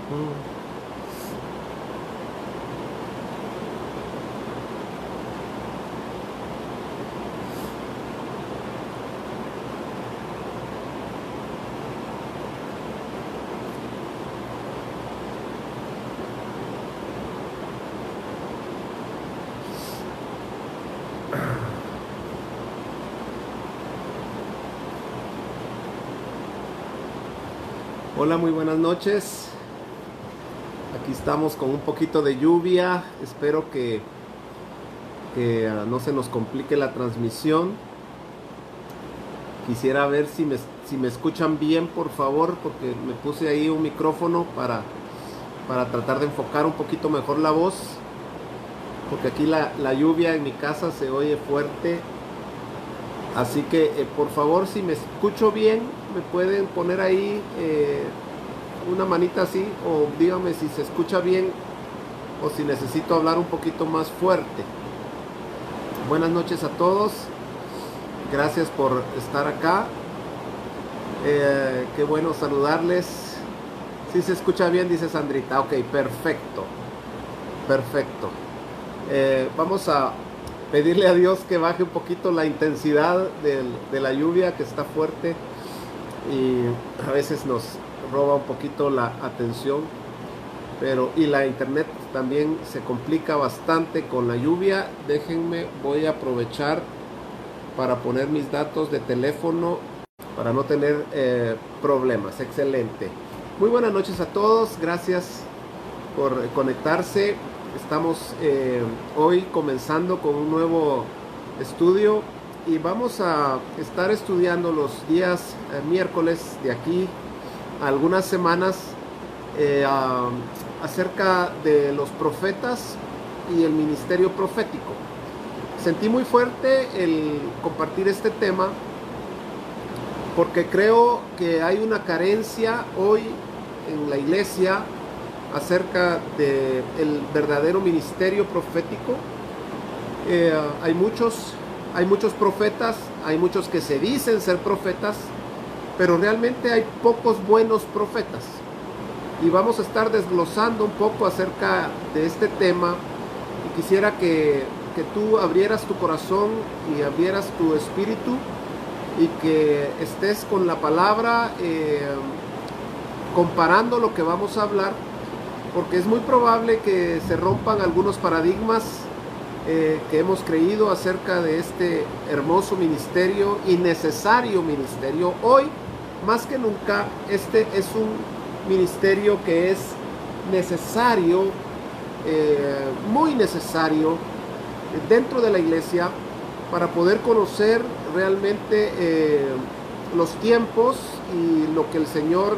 Mm. Hola, muy buenas noches. Aquí estamos con un poquito de lluvia. Espero que no se nos complique la transmisión. Quisiera ver si me escuchan bien, por favor, porque me puse ahí un micrófono para tratar de enfocar un poquito mejor la voz. Porque aquí la lluvia en mi casa se oye fuerte. Así que, por favor, si me escucho bien, me pueden poner ahí una manita así, o dígame si se escucha bien o si necesito hablar un poquito más fuerte. Buenas noches a todos. Gracias por estar acá. Qué bueno saludarles. Si se escucha bien, dice Sandrita. Ok, perfecto. Perfecto. Vamos a pedirle a Dios que baje un poquito la intensidad de la lluvia, que está fuerte y a veces nos roba un poquito la atención, y la internet también se complica bastante con la lluvia. Déjenme, voy a aprovechar para poner mis datos de teléfono para no tener problemas. Excelente. Muy buenas noches a todos, gracias por conectarse. Estamos hoy comenzando con un nuevo estudio y vamos a estar estudiando los días miércoles de aquí a algunas semanas acerca de los profetas y el ministerio profético. Sentí muy fuerte el compartir este tema porque creo que hay una carencia hoy en la iglesia acerca del verdadero ministerio profético. Hay muchos profetas, hay muchos que se dicen ser profetas, pero realmente hay pocos buenos profetas. Y vamos a estar desglosando un poco acerca de este tema. Y quisiera que tú abrieras tu corazón y abrieras tu espíritu y que estés con la palabra comparando lo que vamos a hablar, porque es muy probable que se rompan algunos paradigmas que hemos creído acerca de este hermoso ministerio y necesario ministerio. Hoy, más que nunca, este es un ministerio que es necesario, muy necesario dentro de la iglesia para poder conocer realmente los tiempos y lo que el Señor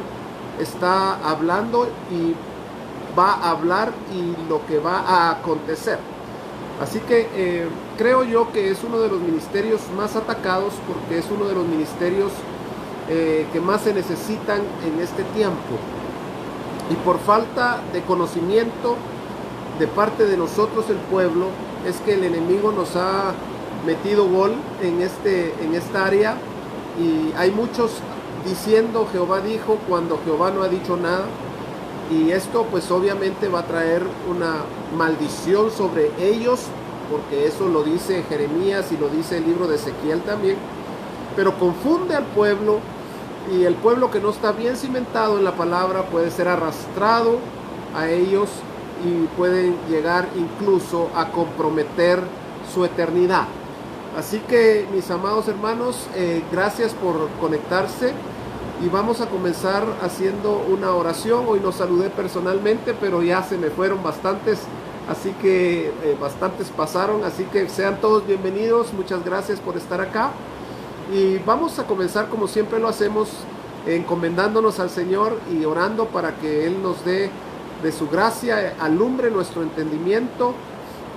está hablando y va a hablar y lo que va a acontecer. Así que creo yo que es uno de los ministerios más atacados, porque es uno de los ministerios que más se necesitan en este tiempo. Y por falta de conocimiento de parte de nosotros, el pueblo, es que el enemigo nos ha metido gol en esta área, y hay muchos diciendo Jehová dijo cuando Jehová no ha dicho nada. Y esto pues obviamente va a traer una maldición sobre ellos, porque eso lo dice Jeremías y lo dice el libro de Ezequiel también. Pero confunde al pueblo, y el pueblo que no está bien cimentado en la palabra puede ser arrastrado a ellos y pueden llegar incluso a comprometer su eternidad. Así que, mis amados hermanos, gracias por conectarse. Y vamos a comenzar haciendo una oración. Hoy no saludé personalmente, pero ya se me fueron bastantes, así que bastantes pasaron. Así que sean todos bienvenidos. Muchas gracias por estar acá. Y vamos a comenzar como siempre lo hacemos, encomendándonos al Señor y orando para que Él nos dé de su gracia, alumbre nuestro entendimiento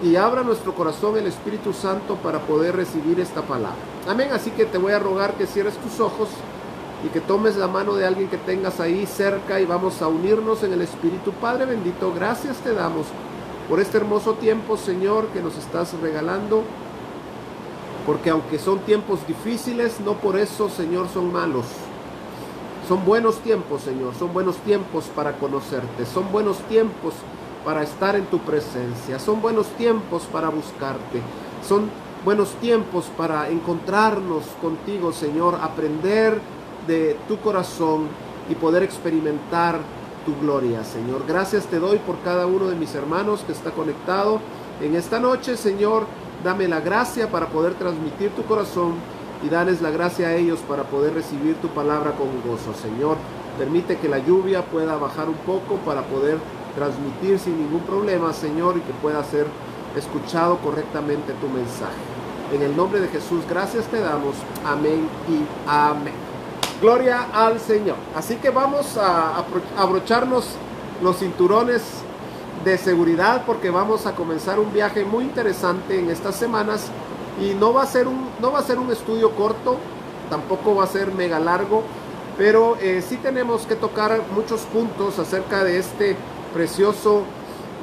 y abra nuestro corazón el Espíritu Santo para poder recibir esta palabra. Amén. Así que te voy a rogar que cierres tus ojos y que tomes la mano de alguien que tengas ahí cerca, y vamos a unirnos en el Espíritu. Padre bendito, gracias te damos por este hermoso tiempo, Señor, que nos estás regalando, porque aunque son tiempos difíciles, no por eso, Señor, son malos. Son buenos tiempos, Señor, son buenos tiempos para conocerte, son buenos tiempos para estar en tu presencia, son buenos tiempos para buscarte, son buenos tiempos para encontrarnos contigo, Señor, aprender de tu corazón y poder experimentar tu gloria, Señor. Gracias te doy por cada uno de mis hermanos que está conectado en esta noche, Señor. Dame la gracia para poder transmitir tu corazón y darles la gracia a ellos para poder recibir tu palabra con gozo, Señor. Permite que la lluvia pueda bajar un poco para poder transmitir sin ningún problema, Señor, y que pueda ser escuchado correctamente tu mensaje. En el nombre de Jesús, gracias te damos. Amén y amén. Gloria al Señor. Así que vamos a abrocharnos los cinturones de seguridad porque vamos a comenzar un viaje muy interesante en estas semanas y no va a ser un estudio corto, tampoco va a ser mega largo, pero sí tenemos que tocar muchos puntos acerca de este precioso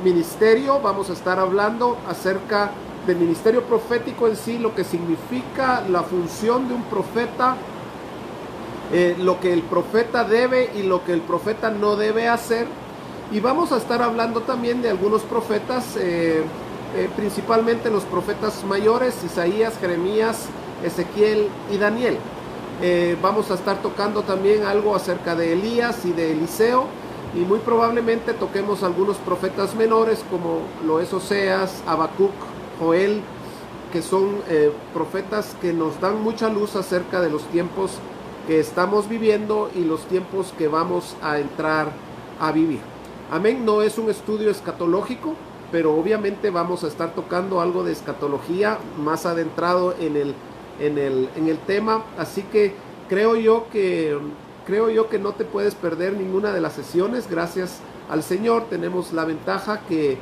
ministerio. Vamos a estar hablando acerca del ministerio profético en sí, lo que significa la función de un profeta, lo que el profeta debe y lo que el profeta no debe hacer. Y vamos a estar hablando también de algunos profetas, principalmente los profetas mayores, Isaías, Jeremías, Ezequiel y Daniel. Vamos a estar tocando también algo acerca de Elías y de Eliseo, y muy probablemente toquemos algunos profetas menores como lo es Oseas, Habacuc, Joel, que son profetas que nos dan mucha luz acerca de los tiempos que estamos viviendo y los tiempos que vamos a entrar a vivir. Amén. No es un estudio escatológico, pero obviamente vamos a estar tocando algo de escatología más adentrado en el tema. Así que creo yo que no te puedes perder ninguna de las sesiones. Gracias al Señor tenemos la ventaja que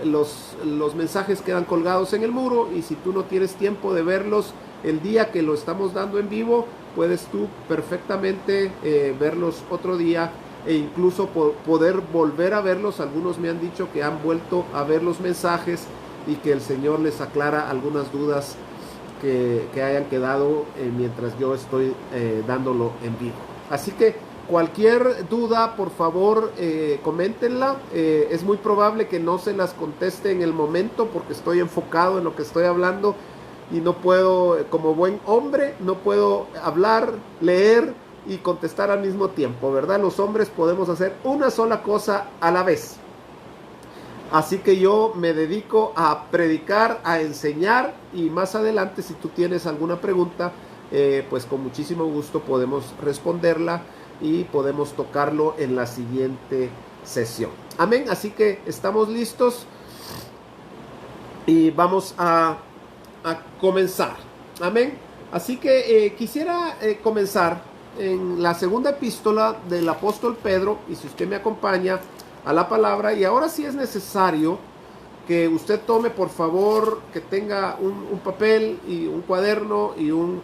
los mensajes quedan colgados en el muro, y si tú no tienes tiempo de verlos el día que lo estamos dando en vivo, puedes tú perfectamente verlos otro día e incluso poder volver a verlos. Algunos me han dicho que han vuelto a ver los mensajes y que el Señor les aclara algunas dudas que hayan quedado mientras yo estoy dándolo en vivo. Así que cualquier duda, por favor, coméntenla. Es muy probable que no se las conteste en el momento porque estoy enfocado en lo que estoy hablando y no puedo, como buen hombre, no puedo hablar, leer y contestar al mismo tiempo, ¿verdad? Los hombres podemos hacer una sola cosa a la vez. Así que yo me dedico a predicar, a enseñar, y más adelante si tú tienes alguna pregunta, pues con muchísimo gusto podemos responderla y podemos tocarlo en la siguiente sesión. Amén. Así que estamos listos y vamos a comenzar. Amén. Así que quisiera comenzar en la segunda epístola del apóstol Pedro, y si usted me acompaña a la palabra, y ahora sí es necesario que usted tome, por favor, que tenga un papel y un cuaderno y un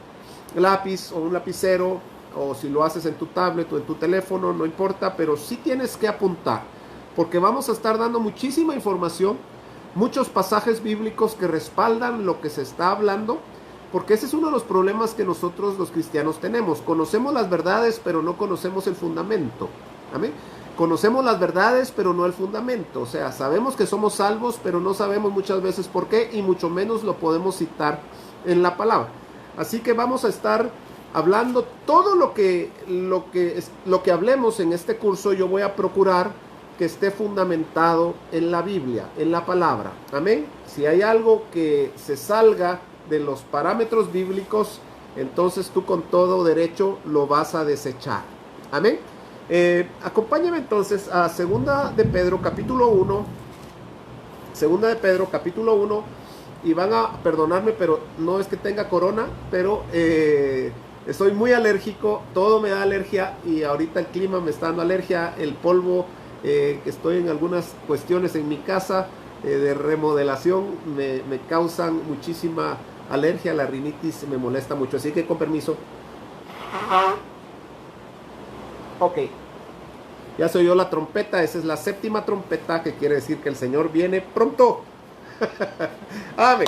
lápiz o un lapicero, o si lo haces en tu tablet o en tu teléfono, no importa, pero sí tienes que apuntar, porque vamos a estar dando muchísima información, muchos pasajes bíblicos que respaldan lo que se está hablando, porque ese es uno de los problemas que nosotros los cristianos tenemos. Conocemos las verdades, pero no conocemos el fundamento. Amén. Conocemos las verdades, pero no el fundamento. O sea, sabemos que somos salvos, pero no sabemos muchas veces por qué, y mucho menos lo podemos citar en la palabra. Así que vamos a estar hablando todo lo que hablemos en este curso. Yo voy a procurar que esté fundamentado en la Biblia, en la palabra. Amén. Si hay algo que se salga de los parámetros bíblicos, entonces tú con todo derecho lo vas a desechar. Amén. Acompáñame entonces a Segunda de Pedro capítulo 1. Segunda de Pedro capítulo 1. Y van a perdonarme, pero no es que tenga corona, pero estoy muy alérgico, todo me da alergia, y ahorita el clima me está dando alergia, el polvo, estoy en algunas cuestiones en mi casa de remodelación, me causan muchísima alergia, la rinitis me molesta mucho, así que con permiso. Ok, ya se oyó la trompeta, esa es la séptima trompeta, que quiere decir que el Señor viene pronto. Amén.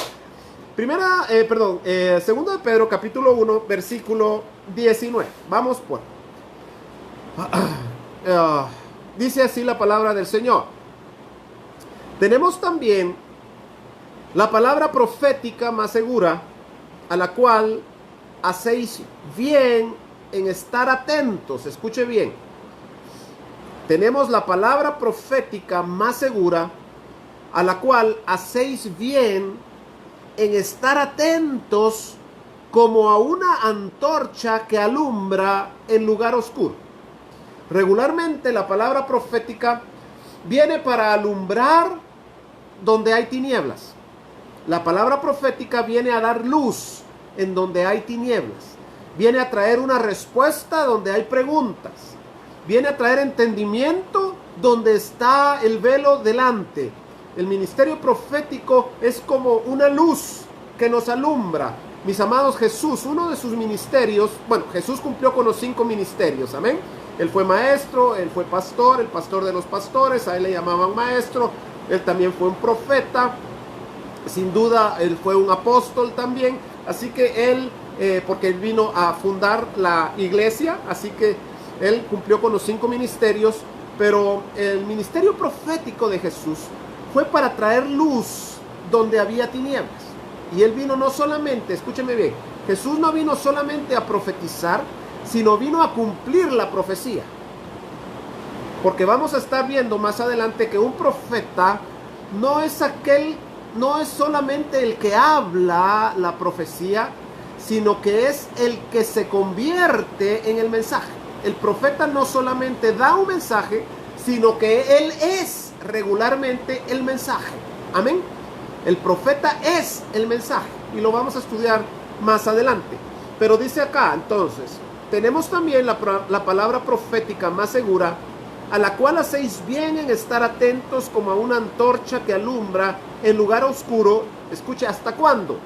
Segunda de Pedro capítulo 1 versículo 19. Vamos pues. Dice así la palabra del Señor. Tenemos también la palabra profética más segura, a la cual hacéis bien en estar atentos. Escuche bien. Tenemos la palabra profética más segura, a la cual hacéis bien en estar atentos como a una antorcha que alumbra en lugar oscuro. Regularmente la palabra profética viene para alumbrar donde hay tinieblas. La palabra profética viene a dar luz en donde hay tinieblas. Viene a traer una respuesta donde hay preguntas. Viene a traer entendimiento donde está el velo delante. El ministerio profético es como una luz que nos alumbra. Mis amados, Jesús, uno de sus ministerios, bueno, Jesús cumplió con los 5 ministerios, amén. Él fue maestro, él fue pastor, el pastor de los pastores, a él le llamaban maestro. Él también fue un profeta, sin duda él fue un apóstol también. Así que él, porque él vino a fundar la iglesia, así que él cumplió con los 5 ministerios. Pero el ministerio profético de Jesús fue para traer luz donde había tinieblas. Y él vino no solamente, escúcheme bien, Jesús no vino solamente a profetizar, sino vino a cumplir la profecía. Porque vamos a estar viendo más adelante que un profeta no es solamente el que habla la profecía, sino que es el que se convierte en el mensaje. El profeta no solamente da un mensaje, sino que él es regularmente el mensaje. Amén. El profeta es el mensaje y lo vamos a estudiar más adelante. Pero dice acá, entonces, tenemos también la palabra profética más segura, a la cual hacéis bien en estar atentos como a una antorcha que alumbra en lugar oscuro. Escuche, ¿hasta cuándo?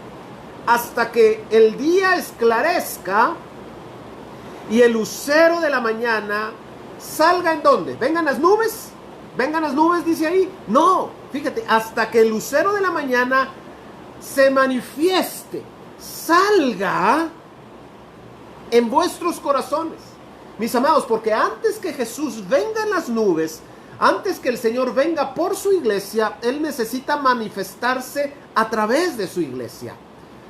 Hasta que el día esclarezca y el lucero de la mañana salga. ¿En dónde? ¿Vengan las nubes? ¿Vengan las nubes? Dice ahí. No, fíjate, hasta que el lucero de la mañana se manifieste, salga en vuestros corazones. Mis amados, porque antes que Jesús venga en las nubes, antes que el Señor venga por su iglesia, Él necesita manifestarse a través de su iglesia.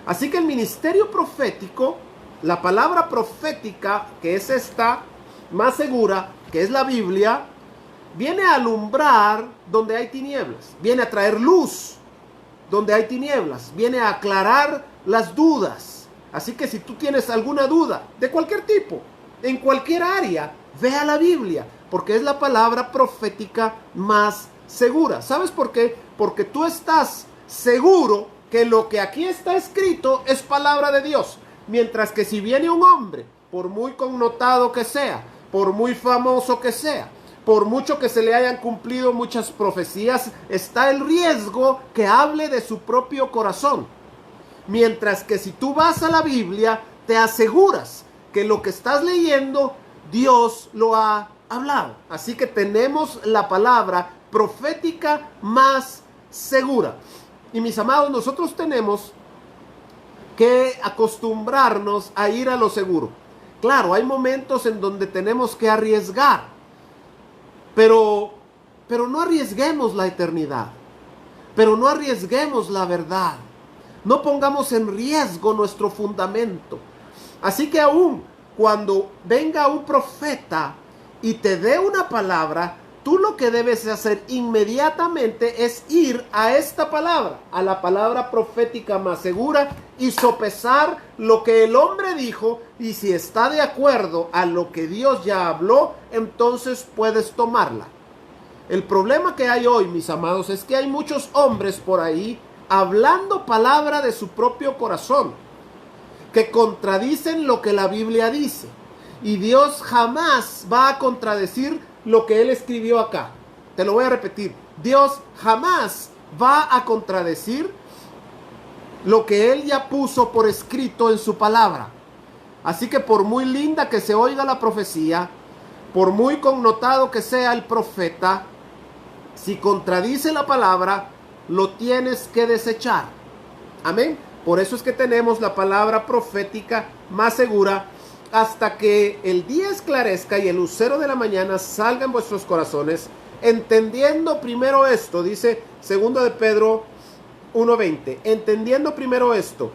Así que el ministerio profético, la palabra profética, que es esta más segura, que es la Biblia, viene a alumbrar donde hay tinieblas, viene a traer luz donde hay tinieblas, viene a aclarar las dudas. Así que si tú tienes alguna duda de cualquier tipo, en cualquier área, ve a la Biblia, porque es la palabra profética más segura. ¿Sabes por qué? Porque tú estás seguro que lo que aquí está escrito es palabra de Dios. Mientras que si viene un hombre, por muy connotado que sea, por muy famoso que sea, por mucho que se le hayan cumplido muchas profecías, está el riesgo que hable de su propio corazón. Mientras que si tú vas a la Biblia, te aseguras que lo que estás leyendo, Dios lo ha hablado. Así que tenemos la palabra profética más segura. Y mis amados, nosotros tenemos que acostumbrarnos a ir a lo seguro. Claro, hay momentos en donde tenemos que arriesgar, pero no arriesguemos la eternidad, pero no arriesguemos la verdad, no pongamos en riesgo nuestro fundamento. Así que aún cuando venga un profeta y te dé una palabra, tú lo que debes hacer inmediatamente es ir a esta palabra, a la palabra profética más segura, y sopesar lo que el hombre dijo, y si está de acuerdo a lo que Dios ya habló, entonces puedes tomarla. El problema que hay hoy, mis amados, es que hay muchos hombres por ahí hablando palabra de su propio corazón, que contradicen lo que la Biblia dice. Y Dios jamás va a contradecir lo que Él escribió acá. Te lo voy a repetir. Dios jamás va a contradecir lo que Él ya puso por escrito en su palabra. Así que por muy linda que se oiga la profecía, por muy connotado que sea el profeta, si contradice la palabra, lo tienes que desechar. Amén. Por eso es que tenemos la palabra profética más segura, hasta que el día esclarezca y el lucero de la mañana salga en vuestros corazones, entendiendo primero esto, dice 2 de Pedro 1:20, entendiendo primero esto,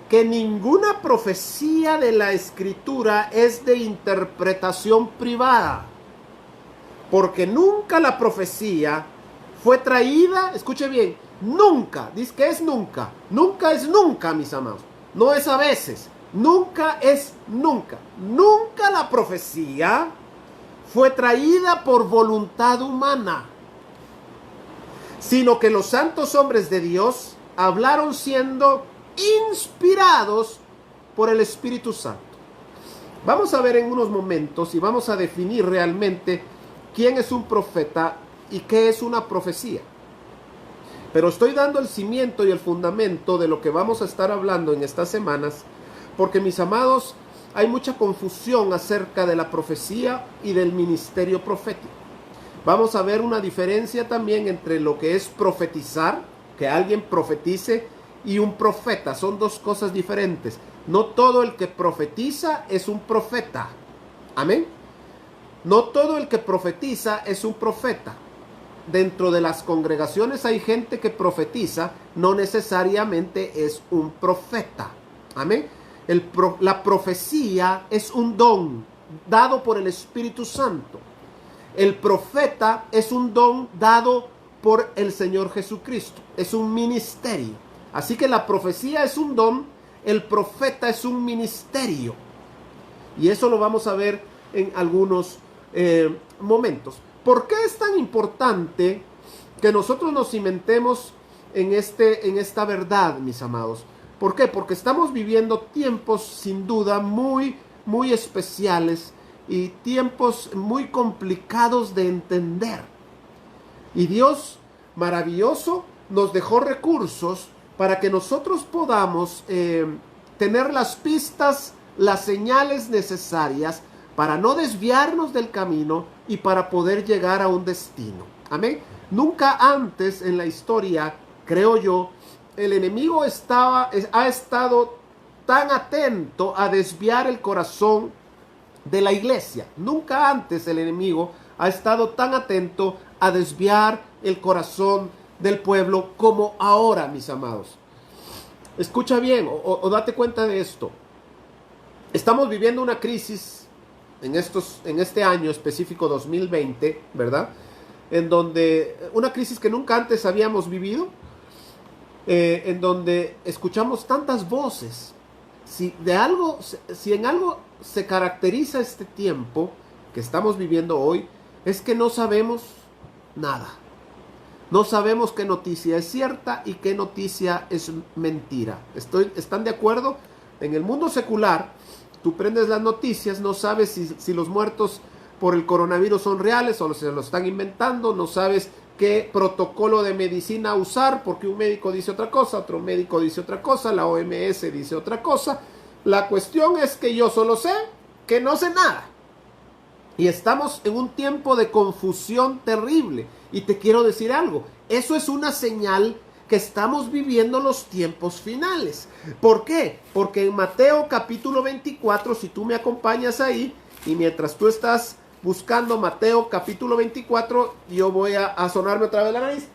que ninguna profecía de la Escritura es de interpretación privada, porque nunca la profecía fue traída, escuche bien, nunca, dice que es nunca, nunca es nunca, mis amados, no es a veces, nunca es nunca, nunca la profecía fue traída por voluntad humana, sino que los santos hombres de Dios hablaron siendo inspirados por el Espíritu Santo. Vamos a ver en unos momentos y vamos a definir realmente quién es un profeta y qué es una profecía. Pero estoy dando el cimiento y el fundamento de lo que vamos a estar hablando en estas semanas, porque mis amados, hay mucha confusión acerca de la profecía y del ministerio profético. Vamos a ver una diferencia también entre lo que es profetizar, que alguien profetice, y un profeta. Son dos cosas diferentes. No todo el que profetiza es un profeta. Amén. No todo el que profetiza es un profeta. Dentro de las congregaciones hay gente que profetiza, no necesariamente es un profeta. Amén. La profecía es un don dado por el Espíritu Santo. El profeta es un don dado por el Señor Jesucristo. Es un ministerio. Así que la profecía es un don, el profeta es un ministerio. Y eso lo vamos a ver en algunos momentos. ¿Por qué es tan importante que nosotros nos cimentemos en esta verdad, mis amados? ¿Por qué? Porque estamos viviendo tiempos sin duda muy, muy especiales y tiempos muy complicados de entender. Y Dios, maravilloso, nos dejó recursos para que nosotros podamos tener las pistas, las señales necesarias para no desviarnos del camino y para poder llegar a un destino. Amén. Nunca antes en la historia, creo yo, el enemigo ha estado tan atento a desviar el corazón de la iglesia. Nunca antes el enemigo ha estado tan atento a desviar el corazón del pueblo como ahora, mis amados. Escucha bien o date cuenta de esto. Estamos viviendo una crisis en este año específico 2020, ¿verdad? En donde una crisis que nunca antes habíamos vivido, en donde escuchamos tantas voces. Si en algo se caracteriza este tiempo que estamos viviendo hoy, es que no sabemos nada. No sabemos qué noticia es cierta y qué noticia es mentira. ¿Están de acuerdo? En el mundo secular, tú prendes las noticias, no sabes si los muertos por el coronavirus son reales o se lo están inventando, no sabes qué protocolo de medicina usar, porque un médico dice otra cosa, otro médico dice otra cosa, la OMS dice otra cosa. La cuestión es que yo solo sé que no sé nada. Y estamos en un tiempo de confusión terrible. Y te quiero decir algo, eso es una señal que estamos viviendo los tiempos finales. ¿Por qué? Porque en Mateo capítulo 24, si tú me acompañas ahí, y mientras tú estás buscando Mateo capítulo 24, yo voy a sonarme otra vez la nariz.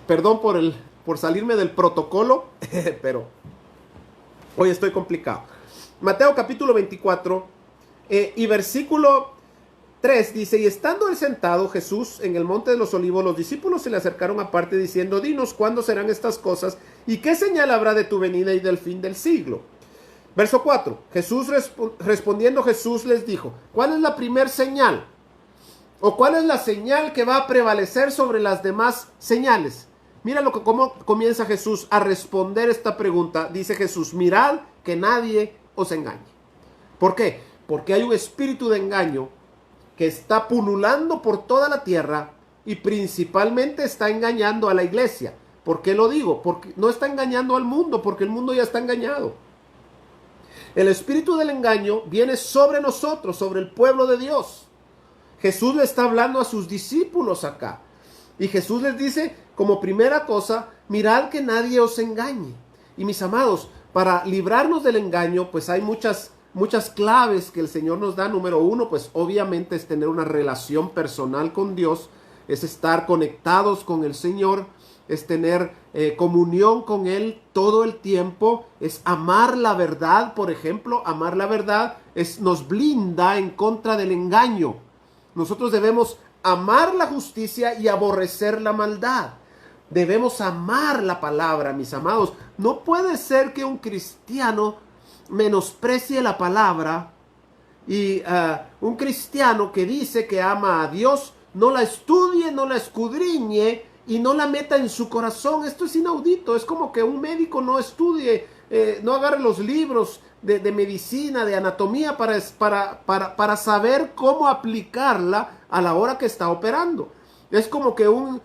Perdón por salirme del protocolo, pero hoy estoy complicado. Mateo capítulo 24 y versículo 3 dice: y estando él sentado Jesús en el monte de los olivos, los discípulos se le acercaron aparte diciendo: dinos cuándo serán estas cosas y qué señal habrá de tu venida y del fin del siglo. Verso 4, respondiendo Jesús les dijo: ¿cuál es la primer señal? ¿O cuál es la señal que va a prevalecer sobre las demás señales? Mira cómo comienza Jesús a responder esta pregunta. Dice Jesús: mirad que nadie os engañe. ¿Por qué? Porque hay un espíritu de engaño que está pululando por toda la tierra y principalmente está engañando a la iglesia. ¿Por qué lo digo? Porque no está engañando al mundo, porque el mundo ya está engañado. El espíritu del engaño viene sobre nosotros, sobre el pueblo de Dios. Jesús le está hablando a sus discípulos acá. Y Jesús les dice, como primera cosa, mirad que nadie os engañe. Y mis amados, para librarnos del engaño, pues hay muchas claves que el Señor nos da. Número uno, pues obviamente es tener una relación personal con Dios, es estar conectados con el Señor, es tener comunión con Él todo el tiempo, es amar la verdad. Por ejemplo, amar la verdad nos blinda en contra del engaño. Nosotros debemos amar la justicia y aborrecer la maldad. Debemos amar la palabra, mis amados. No puede ser que un cristiano menosprecie la palabra y un cristiano que dice que ama a Dios no la estudie, no la escudriñe y no la meta en su corazón. Esto es inaudito. Es como que un médico no estudie, no agarre los libros de medicina, de anatomía para saber cómo aplicarla a la hora que está operando. Es como que un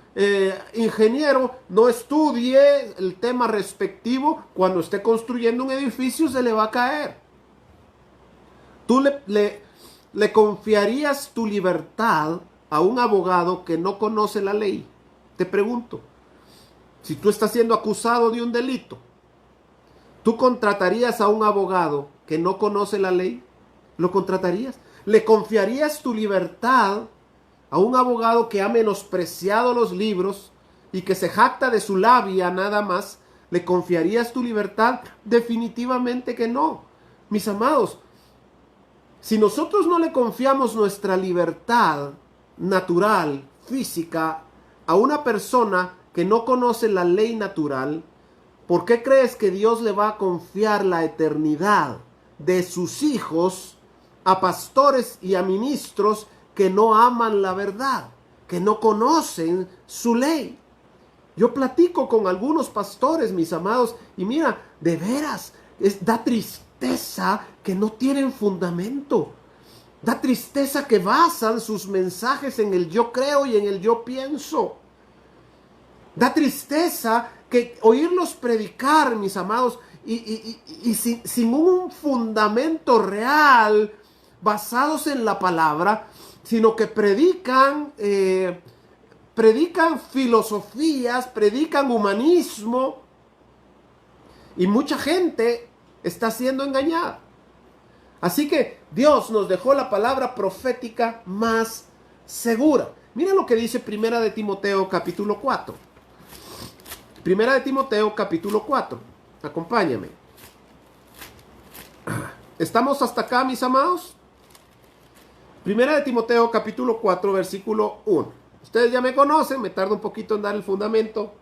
ingeniero no estudie el tema respectivo. Cuando esté construyendo un edificio se le va a caer. ¿Tú le confiarías tu libertad a un abogado que no conoce la ley? Te pregunto, si tú estás siendo acusado de un delito, ¿tú contratarías a un abogado que no conoce la ley? ¿Lo contratarías? ¿Le confiarías tu libertad a un abogado que ha menospreciado los libros y que se jacta de su labia nada más? ¿Le confiarías tu libertad? Definitivamente que no. Mis amados, si nosotros no le confiamos nuestra libertad natural, física, a una persona que no conoce la ley natural, ¿por qué crees que Dios le va a confiar la eternidad de sus hijos a pastores y a ministros que no aman la verdad, que no conocen su ley? Yo platico con algunos pastores, mis amados, y mira, de veras, da tristeza que no tienen fundamento. Da tristeza que basan sus mensajes en el yo creo y en el yo pienso. Da tristeza que oírlos predicar, mis amados, y sin un fundamento real basados en la palabra, sino que predican filosofías, predican humanismo, y mucha gente está siendo engañada. Así que Dios nos dejó la palabra profética más segura. Mira lo que dice Primera de Timoteo capítulo 4. Primera de Timoteo capítulo 4. Acompáñame. ¿Estamos hasta acá, mis amados? Primera de Timoteo capítulo 4 versículo 1. Ustedes ya me conocen, me tardo un poquito en dar el fundamento.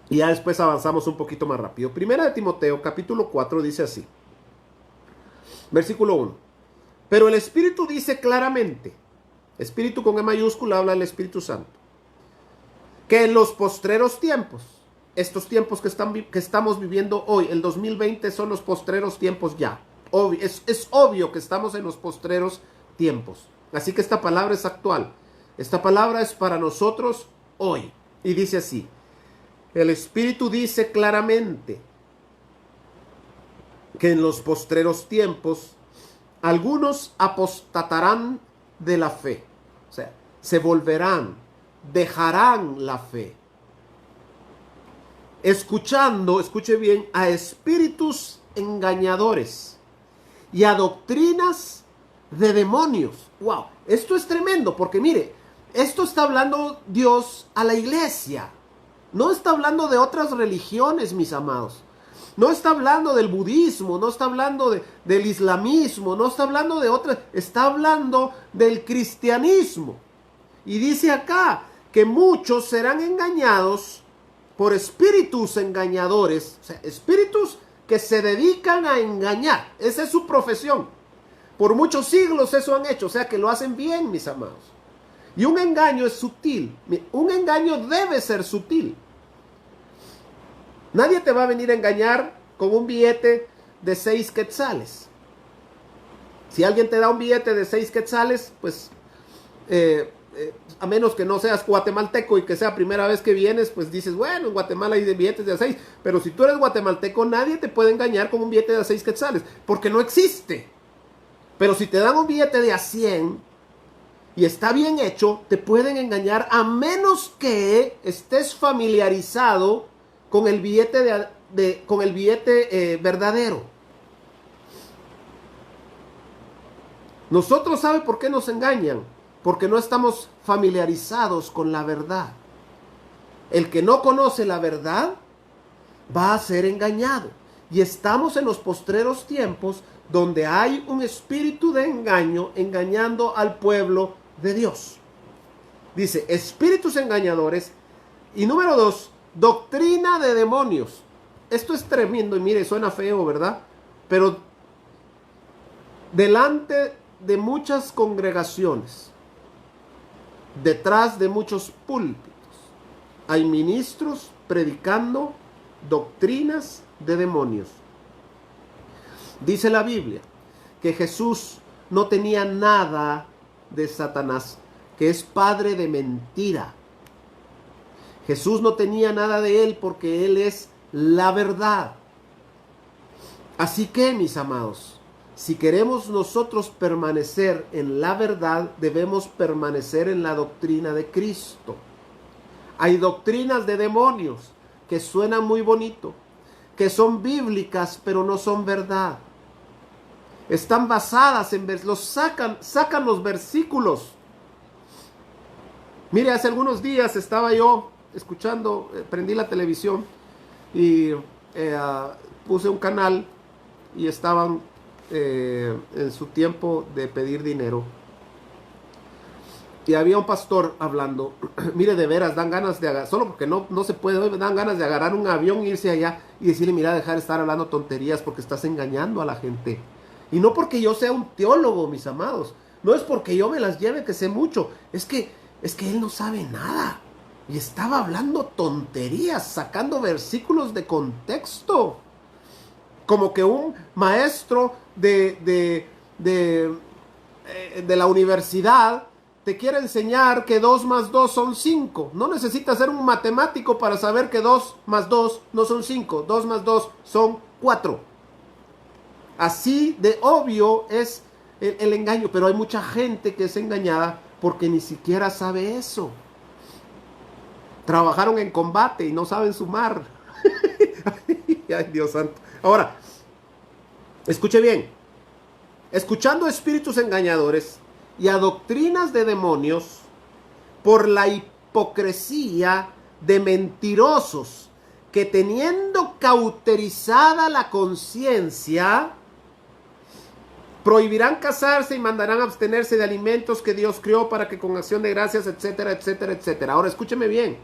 Y ya después avanzamos un poquito más rápido. Primera de Timoteo capítulo 4 dice así. Versículo 1. Pero el Espíritu dice claramente, Espíritu con E mayúscula habla del Espíritu Santo, que en los postreros tiempos, estos tiempos que estamos viviendo hoy, el 2020 son los postreros tiempos ya. Es obvio que estamos en los postreros tiempos. Así que esta palabra es actual. Esta palabra es para nosotros hoy. Y dice así. El Espíritu dice claramente que en los postreros tiempos algunos apostatarán de la fe. O sea, se volverán, dejarán la fe, escuchando, escuche bien, a espíritus engañadores y a doctrinas de demonios. Wow, esto es tremendo, porque mire, esto está hablando Dios a la iglesia. No está hablando de otras religiones, mis amados. No está hablando del budismo, no está hablando del islamismo, no está hablando de otras, está hablando del cristianismo. Y dice acá que muchos serán engañados por espíritus engañadores, o sea, espíritus que se dedican a engañar. Esa es su profesión. Por muchos siglos eso han hecho, o sea que lo hacen bien, mis amados. Y un engaño es sutil. Un engaño debe ser sutil. Nadie te va a venir a engañar con un billete de 6 quetzales. Si alguien te da un billete de 6 quetzales, pues a menos que no seas guatemalteco y que sea primera vez que vienes, pues dices, bueno, en Guatemala hay billetes de 6. Pero si tú eres guatemalteco, nadie te puede engañar con un billete de 6 quetzales, porque no existe. Pero si te dan un billete de a 100 y está bien hecho, te pueden engañar a menos que estés familiarizado con el billete verdadero. Nosotros, ¿sabe por qué nos engañan? Porque no estamos familiarizados con la verdad. El que no conoce la verdad va a ser engañado. Y estamos en los postreros tiempos donde hay un espíritu de engaño engañando al pueblo de Dios. Dice, espíritus engañadores. Y número 2, doctrina de demonios. Esto es tremendo y mire, suena feo, ¿verdad? Pero delante de muchas congregaciones, detrás de muchos púlpitos, hay ministros predicando doctrinas de demonios. Dice la Biblia que Jesús no tenía nada de Satanás, que es padre de mentira. Jesús no tenía nada de él porque él es la verdad. Así que, mis amados, si queremos nosotros permanecer en la verdad, debemos permanecer en la doctrina de Cristo. Hay doctrinas de demonios que suenan muy bonito, que son bíblicas, pero no son verdad. Están basadas en sacan los versículos. Mire, hace algunos días estaba yo escuchando, prendí la televisión y puse un canal y estaban en su tiempo de pedir dinero. Y había un pastor hablando. Mire, de veras, dan ganas de agarrar, solo porque no se puede, dan ganas de agarrar un avión, irse allá y decirle, mira, dejar de estar hablando tonterías porque estás engañando a la gente. Y no porque yo sea un teólogo, mis amados. No es porque yo me las lleve que sé mucho. Es que él no sabe nada. Y estaba hablando tonterías, sacando versículos de contexto. Como que un maestro de la universidad te quiere enseñar que 2 más 2 son 5. No necesitas ser un matemático para saber que 2 más 2 no son 5. 2 más 2 son 4. Así de obvio es el engaño. Pero hay mucha gente que es engañada porque ni siquiera sabe eso. Trabajaron en combate y no saben sumar. Ay, Dios santo. Ahora, escuche bien. Escuchando espíritus engañadores y a doctrinas de demonios por la hipocresía de mentirosos que, teniendo cauterizada la conciencia, prohibirán casarse y mandarán abstenerse de alimentos que Dios creó para que con acción de gracias, etcétera, etcétera, etcétera. Ahora escúcheme bien.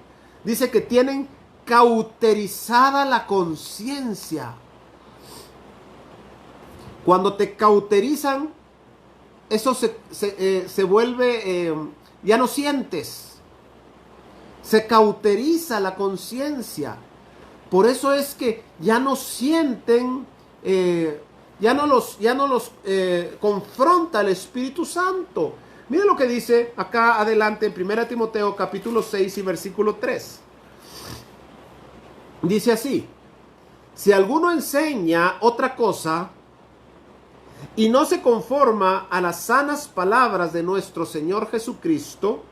Dice que tienen cauterizada la conciencia. Cuando te cauterizan, eso se vuelve, ya no sientes. Se cauteriza la conciencia. Por eso es que ya no sienten, ya no los confronta el Espíritu Santo. Miren lo que dice acá adelante en 1 Timoteo capítulo 6 y versículo 3. Dice así: si alguno enseña otra cosa y no se conforma a las sanas palabras de nuestro Señor Jesucristo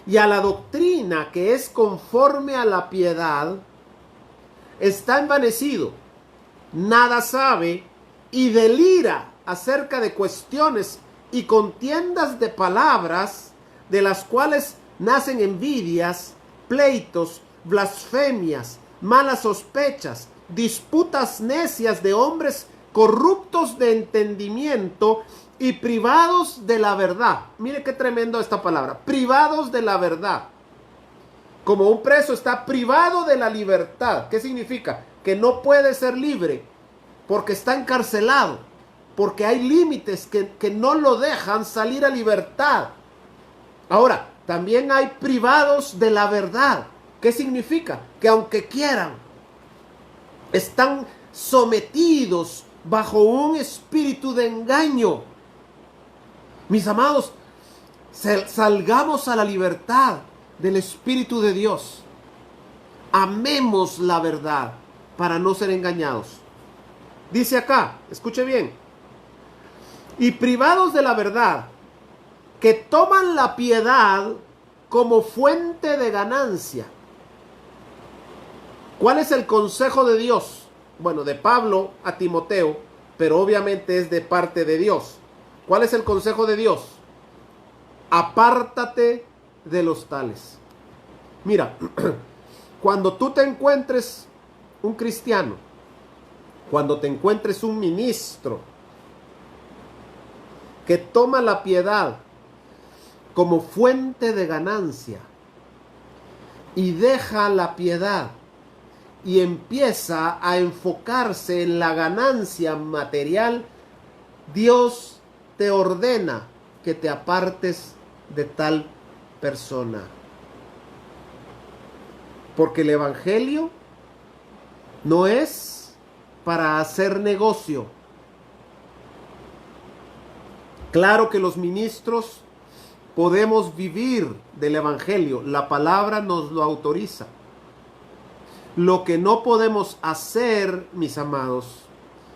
y a la doctrina que es conforme a la piedad, está envanecido, nada sabe y delira acerca de cuestiones y contiendas de palabras, de las cuales nacen envidias, pleitos, blasfemias, malas sospechas, disputas necias de hombres corruptos de entendimiento y privados de la verdad. Mire qué tremendo esta palabra, privados de la verdad. Como un preso está privado de la libertad. ¿Qué significa? Que no puede ser libre porque está encarcelado, porque hay límites que no lo dejan salir a libertad. Ahora, también hay privados de la verdad. ¿Qué significa? Que aunque quieran, están sometidos bajo un espíritu de engaño. Mis amados, salgamos a la libertad del Espíritu de Dios. Amemos la verdad para no ser engañados. Dice acá, escuche bien: y privados de la verdad, que toman la piedad como fuente de ganancia. ¿Cuál es el consejo de Dios? Bueno, de Pablo a Timoteo, pero obviamente es de parte de Dios. ¿Cuál es el consejo de Dios? Apártate de los tales. Mira, cuando tú te encuentres un cristiano, cuando te encuentres un ministro que toma la piedad como fuente de ganancia y deja la piedad y empieza a enfocarse en la ganancia material, Dios te ordena que te apartes de tal persona. Porque el evangelio no es para hacer negocio. Claro que los ministros podemos vivir del evangelio, la palabra nos lo autoriza. Lo que no podemos hacer, mis amados,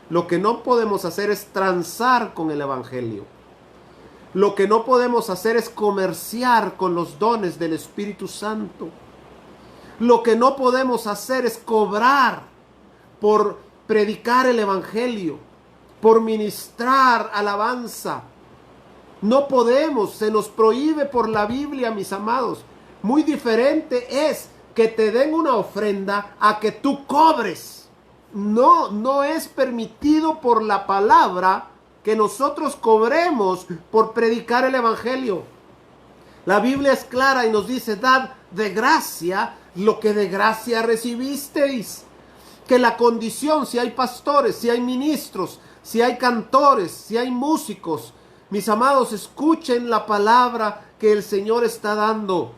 lo que no podemos hacer es transar con el evangelio. Lo que no podemos hacer es comerciar con los dones del Espíritu Santo. Lo que no podemos hacer es cobrar por predicar el evangelio, por ministrar alabanza. No podemos, se nos prohíbe por la Biblia, mis amados. Muy diferente es que te den una ofrenda a que tú cobres. No es permitido por la palabra que nosotros cobremos por predicar el evangelio. La Biblia es clara y nos dice: dad de gracia lo que de gracia recibisteis. Que la condición, si hay pastores, si hay ministros, si hay cantores, si hay músicos, mis amados, escuchen la palabra que el Señor está dando.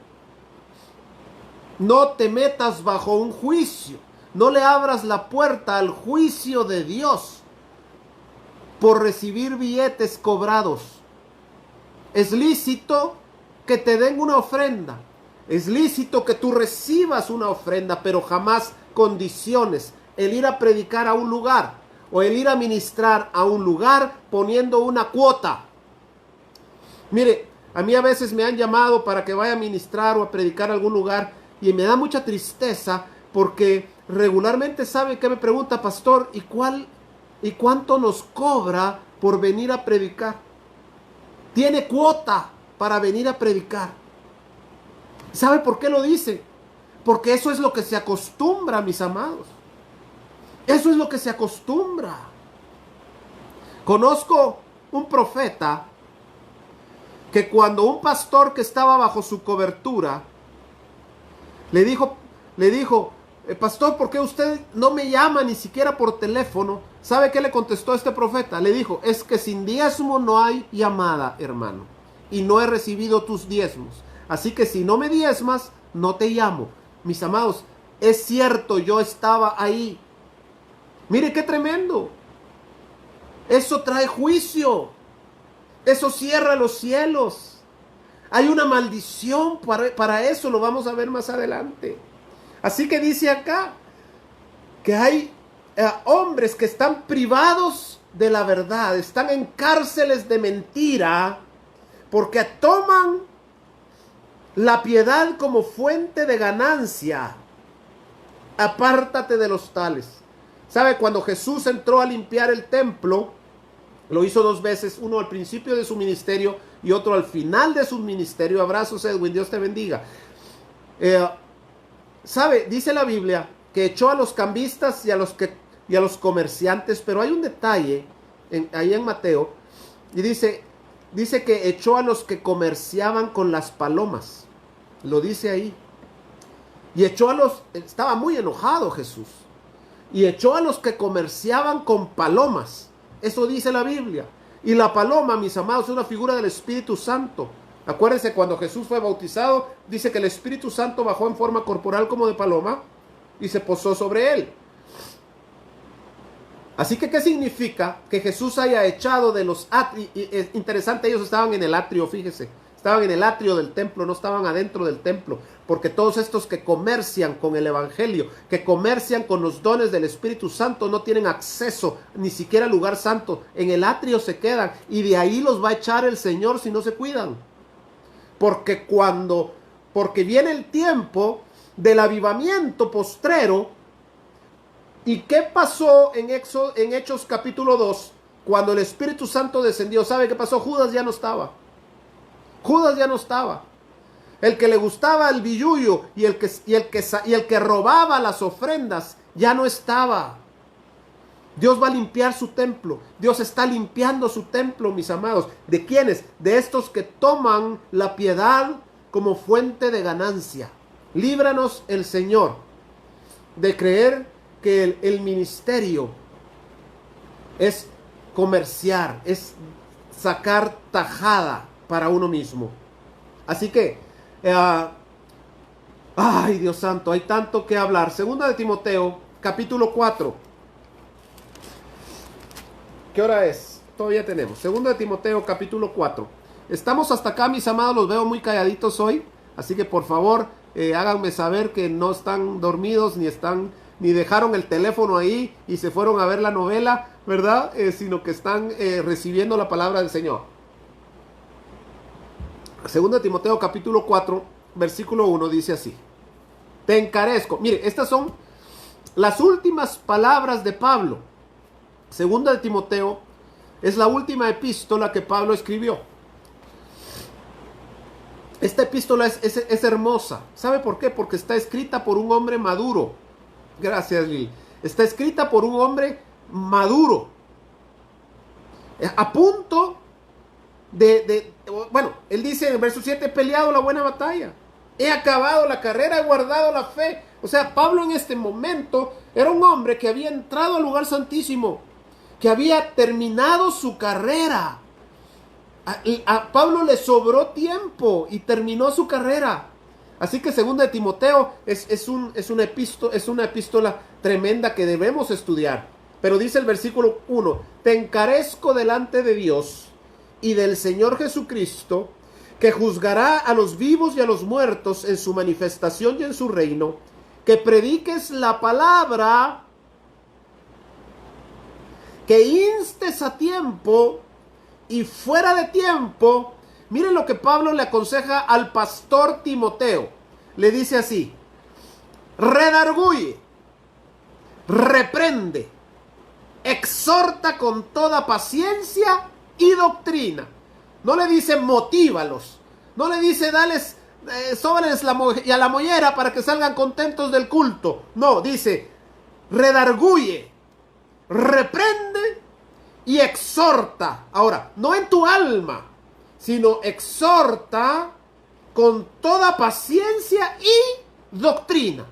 No te metas bajo un juicio. No le abras la puerta al juicio de Dios por recibir billetes cobrados. Es lícito que te den una ofrenda. Es lícito que tú recibas una ofrenda, pero jamás condiciones el ir a predicar a un lugar o el ir a ministrar a un lugar poniendo una cuota. Mire, a mí a veces me han llamado para que vaya a ministrar o a predicar a algún lugar y me da mucha tristeza porque regularmente sabe que me pregunta: pastor, ¿y cuánto nos cobra por venir a predicar? Tiene cuota para venir a predicar. ¿Sabe por qué lo dice? Porque eso es lo que se acostumbra, mis amados. Eso es lo que se acostumbra. Conozco un profeta que cuando un pastor que estaba bajo su cobertura le dijo, pastor, ¿por qué usted no me llama ni siquiera por teléfono? ¿Sabe qué le contestó este profeta? Le dijo: es que sin diezmo no hay llamada, hermano, y no he recibido tus diezmos. Así que si no me diezmas, no te llamo. Mis amados, es cierto, yo estaba ahí. Mire qué tremendo. Eso trae juicio. Eso cierra los cielos. Hay una maldición para eso, lo vamos a ver más adelante. Así que dice acá que hay hombres que están privados de la verdad, están en cárceles de mentira, porque toman la piedad como fuente de ganancia. Apártate de los tales. ¿Sabe? Cuando Jesús entró a limpiar el templo, lo hizo dos veces, uno al principio de su ministerio y otro al final de su ministerio. Abrazos, Edwin, Dios te bendiga. ¿Sabe? Dice la Biblia que echó a los cambistas y a los comerciantes, pero hay un detalle ahí en Mateo, y dice que echó a los que comerciaban con las palomas. Lo dice ahí. Y estaba muy enojado Jesús, y echó a los que comerciaban con palomas. Eso dice la Biblia. Y la paloma, mis amados, es una figura del Espíritu Santo. Acuérdense, cuando Jesús fue bautizado, dice que el Espíritu Santo bajó en forma corporal como de paloma y se posó sobre él. Así que, ¿qué significa? Que Jesús haya echado de los atrios. Interesante, ellos estaban en el atrio, fíjese. Estaban en el atrio del templo, no estaban adentro del templo. Porque todos estos que comercian con el evangelio, que comercian con los dones del Espíritu Santo, no tienen acceso ni siquiera al lugar santo. En el atrio se quedan y de ahí los va a echar el Señor si no se cuidan. porque viene el tiempo del avivamiento postrero. ¿Y qué pasó en Hechos capítulo 2? Cuando el Espíritu Santo descendió, ¿sabe qué pasó? Judas ya no estaba. Judas ya no estaba. El que le gustaba el billullo y el que robaba las ofrendas ya no estaba. Dios va a limpiar su templo. Dios está limpiando su templo, mis amados. ¿De quiénes? De estos que toman la piedad como fuente de ganancia. Líbranos el Señor de creer que el ministerio es comerciar, es sacar tajada para uno mismo. Así que, ay, Dios santo, hay tanto que hablar. Segunda de Timoteo, capítulo 4. ¿Qué hora es? Todavía tenemos. Segunda de Timoteo, capítulo 4. Estamos hasta acá, mis amados, los veo muy calladitos hoy. Así que, por favor, háganme saber que no están dormidos, ni dejaron el teléfono ahí y se fueron a ver la novela, ¿verdad? Sino que están recibiendo la palabra del Señor. Segunda de Timoteo capítulo 4, versículo 1 dice así: te encarezco. Mire, estas son las últimas palabras de Pablo. Segunda de Timoteo es la última epístola que Pablo escribió. Esta epístola es hermosa. ¿Sabe por qué? Porque está escrita por un hombre maduro. Gracias, Lili. Está escrita por un hombre maduro. A punto bueno, él dice en el verso 7, he peleado la buena batalla. He acabado la carrera, he guardado la fe. O sea, Pablo en este momento era un hombre que había entrado al lugar santísimo, que había terminado su carrera. A Pablo le sobró tiempo y terminó su carrera. Así que segunda de Timoteo es una epístola tremenda que debemos estudiar. Pero dice el versículo 1, te encarezco delante de Dios y del Señor Jesucristo, que juzgará a los vivos y a los muertos en su manifestación y en su reino, que prediques la palabra, que instes a tiempo y fuera de tiempo. Miren lo que Pablo le aconseja al pastor Timoteo. Le dice así: redarguye, reprende, exhorta con toda paciencia y doctrina. No le dice motívalos, no le dice dales sóbales y a la mollera para que salgan contentos del culto. No, dice redarguye, reprende y exhorta. Ahora, no en tu alma, sino exhorta con toda paciencia y doctrina.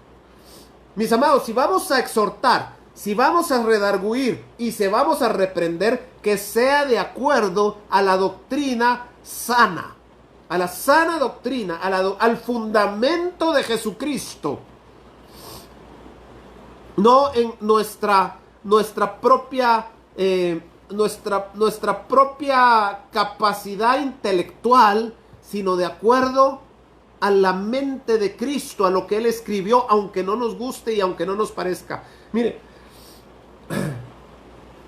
Mis amados, si vamos a exhortar, si vamos a redarguir y si vamos a reprender, que sea de acuerdo a la doctrina sana, a la sana doctrina, al fundamento de Jesucristo. No en nuestra propia capacidad intelectual, sino de acuerdo a la mente de Cristo, a lo que Él escribió, aunque no nos guste y aunque no nos parezca. Mire,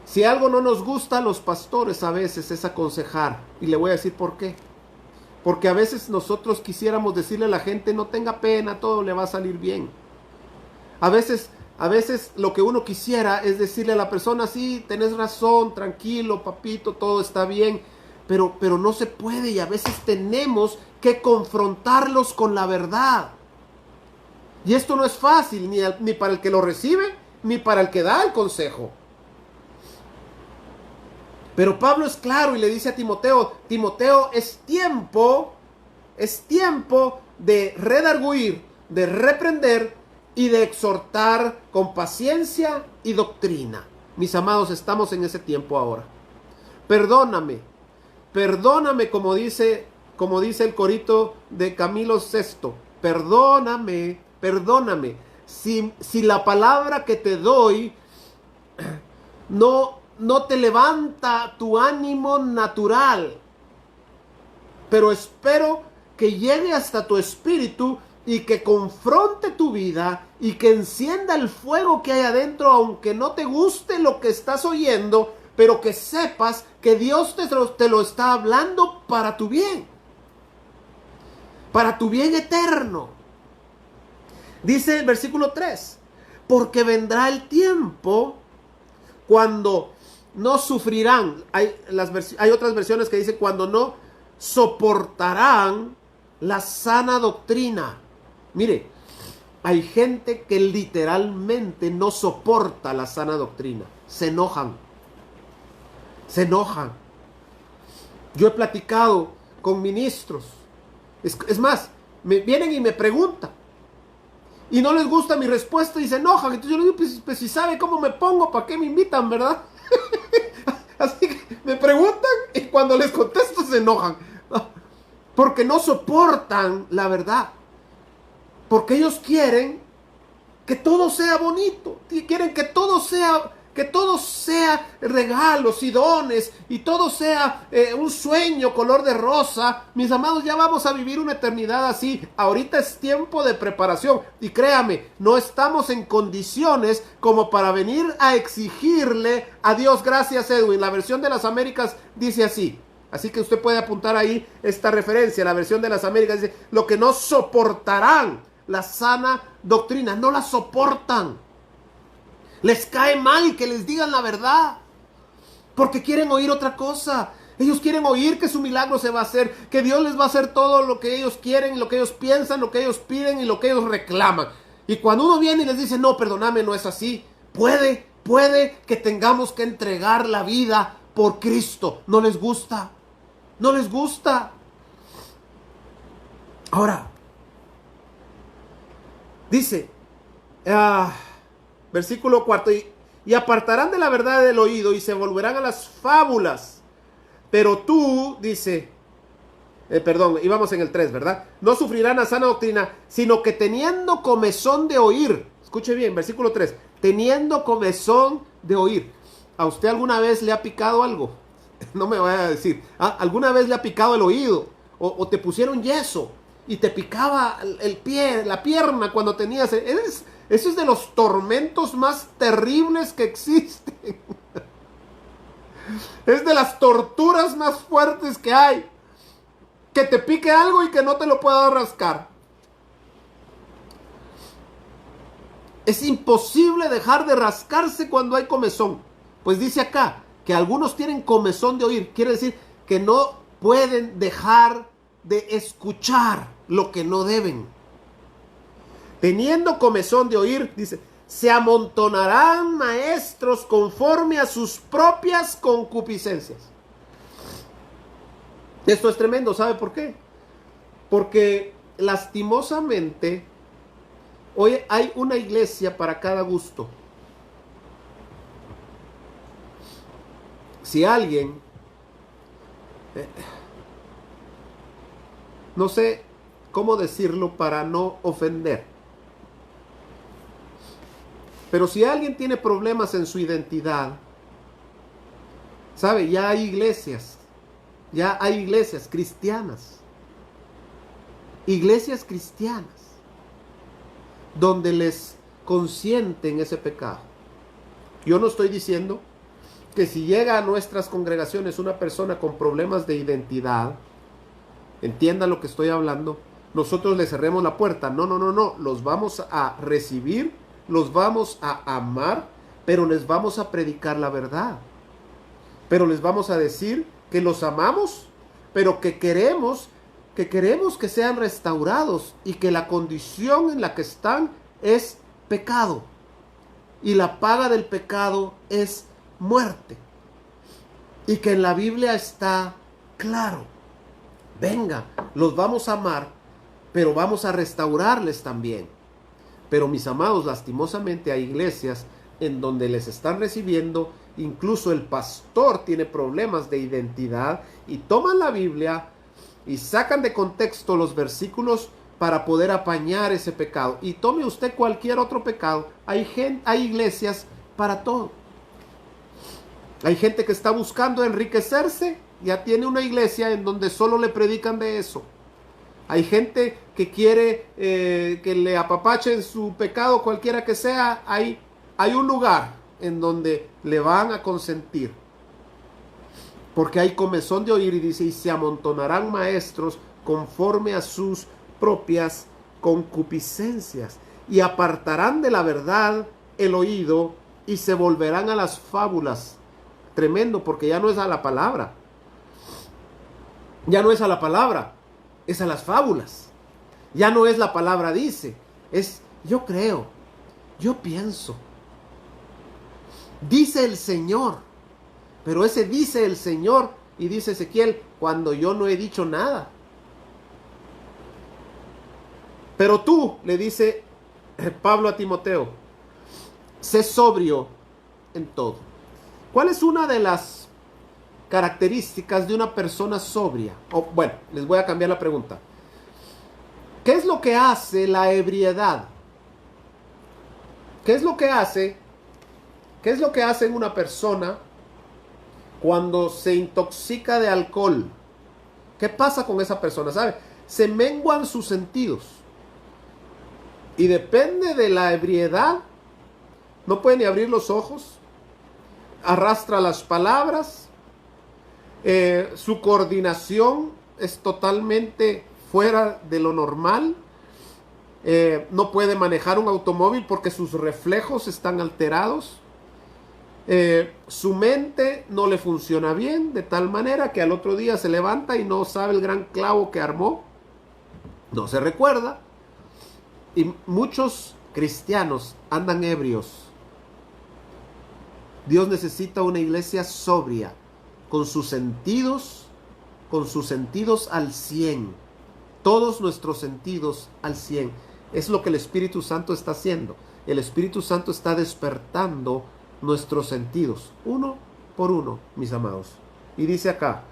si algo no nos gusta a los pastores a veces es aconsejar, y le voy a decir por qué. Porque a veces nosotros quisiéramos decirle a la gente, no tenga pena, todo le va a salir bien. A veces lo que uno quisiera es decirle a la persona, sí, tenés razón, tranquilo, papito, todo está bien, pero no se puede, y a veces tenemos que confrontarlos con la verdad. Y esto no es fácil, ni para el que lo recibe, ni para el que da el consejo. Pero Pablo es claro y le dice a Timoteo, Timoteo, es tiempo de redarguir, de reprender y de exhortar con paciencia y doctrina. Mis amados, estamos en ese tiempo ahora. Perdóname, como dice el corito de Camilo VI, perdóname. Si la palabra que te doy no te levanta tu ánimo natural, pero espero que llegue hasta tu espíritu y que confronte tu vida y que encienda el fuego que hay adentro, aunque no te guste lo que estás oyendo, pero que sepas que Dios te lo está hablando para tu bien. para tu bien eterno. Dice el versículo 3, porque vendrá el tiempo cuando no sufrirán. Hay otras versiones que dicen cuando no soportarán la sana doctrina. Mire, hay gente que literalmente no soporta la sana doctrina. Se enojan. Se enojan. Yo he platicado con ministros. Es más, me vienen y me preguntan. Y no les gusta mi respuesta y se enojan. Entonces yo les digo, pues si sabe cómo me pongo, ¿para qué me invitan, verdad? Así que me preguntan y cuando les contesto se enojan. Porque no soportan la verdad. Porque ellos quieren que todo sea bonito. Quieren que todo sea regalos y dones y todo sea un sueño color de rosa. Mis amados, ya vamos a vivir una eternidad así. Ahorita es tiempo de preparación y créame, no estamos en condiciones como para venir a exigirle a Dios. Gracias, Edwin. La versión de las Américas dice así. Así que usted puede apuntar ahí esta referencia. La versión de las Américas dice, lo que no soportarán la sana doctrina, no la soportan. Les cae mal que les digan la verdad, porque quieren oír otra cosa. Ellos quieren oír que su milagro se va a hacer, que Dios les va a hacer todo lo que ellos quieren, lo que ellos piensan, lo que ellos piden y lo que ellos reclaman. Y cuando uno viene y les dice, no, perdóname, no es así. Puede que tengamos que entregar la vida por Cristo. No les gusta. No les gusta. Ahora, dice, versículo 4, y apartarán de la verdad del oído y se volverán a las fábulas. Pero tú, dice, íbamos en el 3, ¿verdad? No sufrirán la sana doctrina, sino que teniendo comezón de oír. Escuche bien, versículo 3, teniendo comezón de oír. ¿A usted alguna vez le ha picado algo? No me vaya a decir. ¿Alguna vez le ha picado el oído? O te pusieron yeso y te picaba el pie, la pierna cuando tenías... Eso es de los tormentos más terribles que existen. Es de las torturas más fuertes que hay. Que te pique algo y que no te lo pueda rascar. Es imposible dejar de rascarse cuando hay comezón. Pues dice acá que algunos tienen comezón de oír. Quiere decir que no pueden dejar de escuchar lo que no deben. Teniendo comezón de oír, dice, se amontonarán maestros conforme a sus propias concupiscencias. Esto es tremendo, ¿sabe por qué? Porque lastimosamente hoy hay una iglesia para cada gusto. Si alguien, no sé cómo decirlo para no ofender, pero si alguien tiene problemas en su identidad, ¿sabe? Ya hay iglesias cristianas, donde les consienten ese pecado. Yo no estoy diciendo que si llega a nuestras congregaciones una persona con problemas de identidad, entiendan lo que estoy hablando, nosotros le cerremos la puerta. No, los vamos a recibir, los vamos a amar, pero les vamos a predicar la verdad. Pero les vamos a decir que los amamos, pero que queremos que sean restaurados y que la condición en la que están es pecado. Y la paga del pecado es muerte. Y que en la Biblia está claro. Venga, los vamos a amar, pero vamos a restaurarles también. Pero mis amados, lastimosamente hay iglesias en donde les están recibiendo, incluso el pastor tiene problemas de identidad y toman la Biblia y sacan de contexto los versículos para poder apañar ese pecado. Y tome usted cualquier otro pecado. Hay iglesias para todo. Hay gente que está buscando enriquecerse, ya tiene una iglesia en donde solo le predican de eso. Hay gente que quiere que le apapachen su pecado, cualquiera que sea. Hay un lugar en donde le van a consentir. Porque hay comezón de oír y dice, y se amontonarán maestros conforme a sus propias concupiscencias y apartarán de la verdad el oído y se volverán a las fábulas. Tremendo, porque ya no es a la palabra. Ya no es a la palabra, es a las fábulas. Ya no es la palabra dice, es yo creo, yo pienso. Dice el Señor, pero ese dice el Señor, y dice Ezequiel, cuando yo no he dicho nada. Pero tú, le dice Pablo a Timoteo, sé sobrio en todo. ¿Cuál es una de las características de una persona sobria? Bueno, les voy a cambiar la pregunta. ¿Qué es lo que hace la ebriedad? ¿Qué es lo que hace en una persona cuando se intoxica de alcohol? ¿Qué pasa con esa persona? ¿Sabe? Se menguan sus sentidos. Y depende de la ebriedad, no puede ni abrir los ojos, arrastra las palabras, su coordinación es totalmente fuera de lo normal, no puede manejar un automóvil porque sus reflejos están alterados, su mente no le funciona bien, de tal manera que al otro día se levanta y no sabe el gran clavo que armó, no se recuerda, y muchos cristianos andan ebrios. Dios necesita una iglesia sobria, con sus sentidos al 100. Todos nuestros sentidos al 100. Es lo que el Espíritu Santo está haciendo. El Espíritu Santo está despertando nuestros sentidos, uno por uno, mis amados. Y dice acá,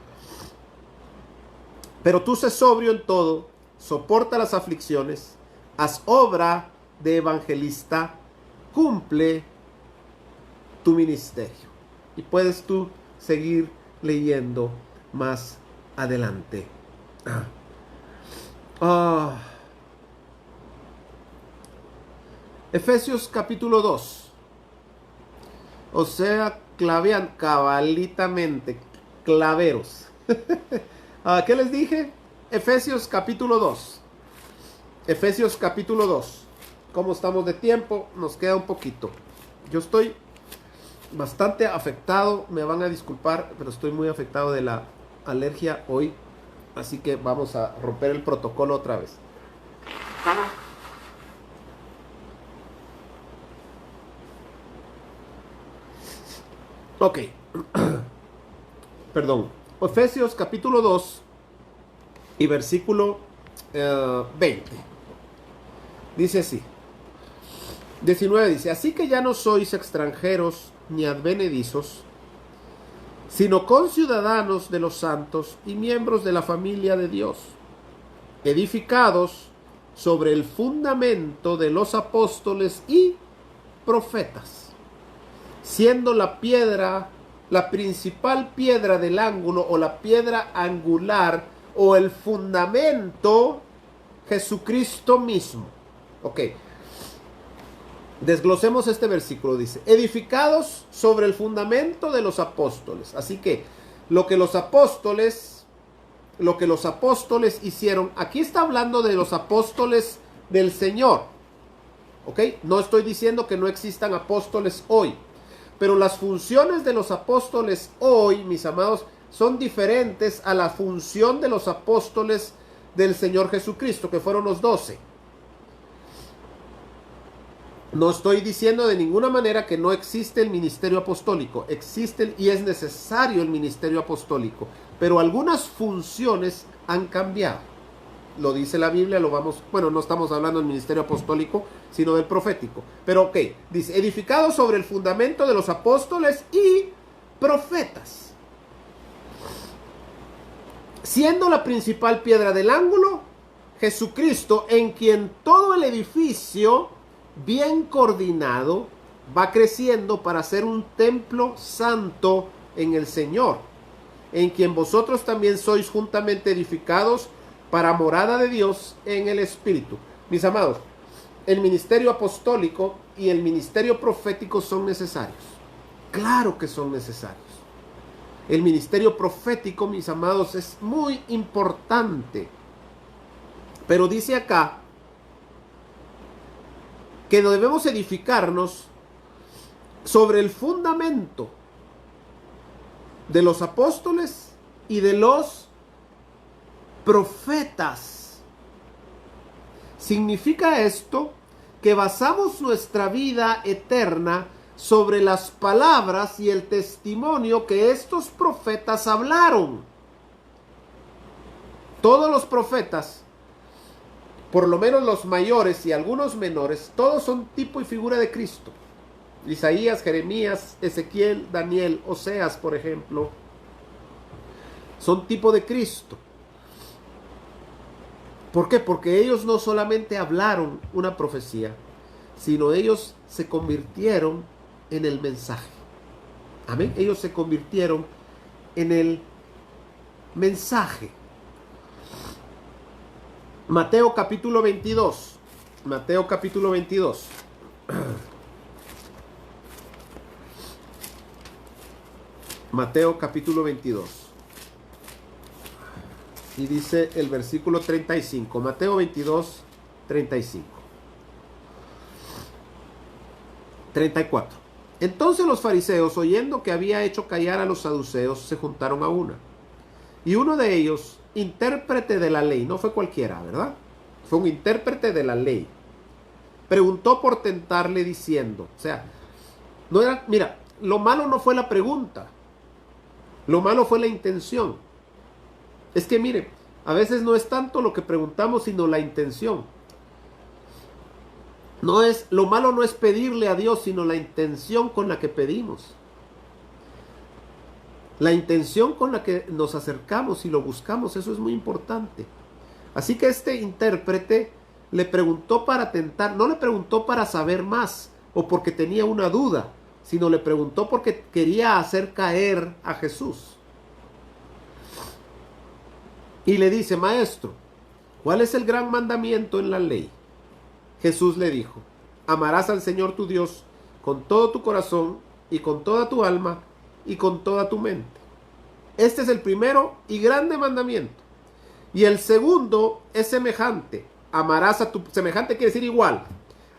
pero tú sé sobrio en todo, soporta las aflicciones, haz obra de evangelista, cumple tu ministerio. Y puedes tú seguir leyendo más adelante. Efesios capítulo 2. O sea, clavean cabalitamente, claveros. ¿Qué les dije? Efesios capítulo 2. Efesios capítulo 2. ¿Cómo estamos de tiempo? Nos queda un poquito. Yo estoy bastante afectado, me van a disculpar, pero estoy muy afectado de la alergia hoy. Así que vamos a romper el protocolo otra vez. Ok. Perdón. Efesios capítulo 2 y versículo 20. Dice así. 19 dice, así que ya no sois extranjeros ni advenedizos, sino conciudadanos de los santos y miembros de la familia de Dios, edificados sobre el fundamento de los apóstoles y profetas, siendo la piedra, la principal piedra del ángulo o la piedra angular o el fundamento, Jesucristo mismo. Ok. Desglosemos este versículo, dice, edificados sobre el fundamento de los apóstoles. Así que lo que los apóstoles hicieron, aquí está hablando de los apóstoles del Señor. ¿Ok? No estoy diciendo que no existan apóstoles hoy, pero las funciones de los apóstoles hoy, mis amados, son diferentes a la función de los apóstoles del Señor Jesucristo, que fueron los 12. No estoy diciendo de ninguna manera que no existe el ministerio apostólico. Existe y es necesario el ministerio apostólico. Pero algunas funciones han cambiado. Lo dice la Biblia, no estamos hablando del ministerio apostólico, sino del profético. Pero ok, dice, edificado sobre el fundamento de los apóstoles y profetas. Siendo la principal piedra del ángulo, Jesucristo, en quien todo el edificio bien coordinado va creciendo para ser un templo santo en el Señor, en quien vosotros también sois juntamente edificados para morada de Dios en el Espíritu. Mis amados, el ministerio apostólico y el ministerio profético son necesarios. Claro que son necesarios. El ministerio profético, mis amados, es muy importante Pero dice acá que no debemos edificarnos sobre el fundamento de los apóstoles y de los profetas. Significa esto que basamos nuestra vida eterna sobre las palabras y el testimonio que estos profetas hablaron. Todos los profetas, por lo menos los mayores y algunos menores, todos son tipo y figura de Cristo. Isaías, Jeremías, Ezequiel, Daniel, Oseas, por ejemplo, son tipo de Cristo. ¿Por qué? Porque ellos no solamente hablaron una profecía, sino ellos se convirtieron en el mensaje. Amén. Ellos se convirtieron en el mensaje. Mateo capítulo 22. Mateo capítulo 22. Mateo capítulo 22. Y dice el versículo 35. Mateo 22, 35. 34. Entonces los fariseos, oyendo que había hecho callar a los saduceos, se juntaron a una. Y uno de ellos, intérprete de la ley, no fue cualquiera, ¿verdad? Fue un intérprete de la ley. Preguntó por tentarle diciendo, o sea, no era, mira, lo malo no fue la pregunta, lo malo fue la intención. Es que mire, a veces no es tanto lo que preguntamos, sino la intención. No es, lo malo no es pedirle a Dios, sino la intención con la que pedimos. La intención con la que nos acercamos y lo buscamos, eso es muy importante. Así que este intérprete le preguntó para tentar, no le preguntó para saber más o porque tenía una duda, sino le preguntó porque quería hacer caer a Jesús. Y le dice, maestro, ¿cuál es el gran mandamiento en la ley? Jesús le dijo, amarás al Señor tu Dios con todo tu corazón y con toda tu alma y con toda tu mente. Este es el primero y grande mandamiento. Y el segundo es semejante. Amarás a tu, semejante quiere decir igual.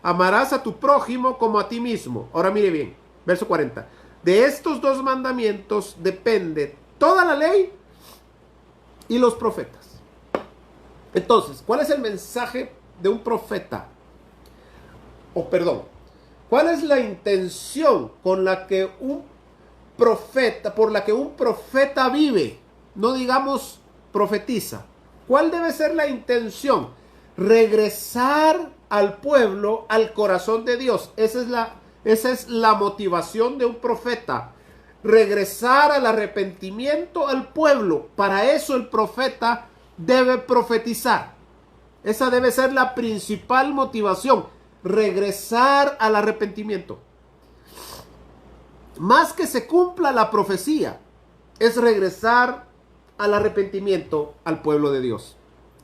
Amarás a tu prójimo como a ti mismo. Ahora mire bien, verso 40. De estos dos mandamientos depende toda la ley y los profetas. Entonces, ¿cuál es el mensaje de un profeta? ¿Cuál es la intención con la que un profeta, por la que un profeta vive? No digamos profetiza. ¿Cuál debe ser la intención? Regresar al pueblo, al corazón de Dios. Esa es la motivación de un profeta. Regresar al arrepentimiento al pueblo. Para eso el profeta debe profetizar. Esa debe ser la principal motivación. Regresar al arrepentimiento. Más que se cumpla la profecía, es regresar al arrepentimiento al pueblo de Dios.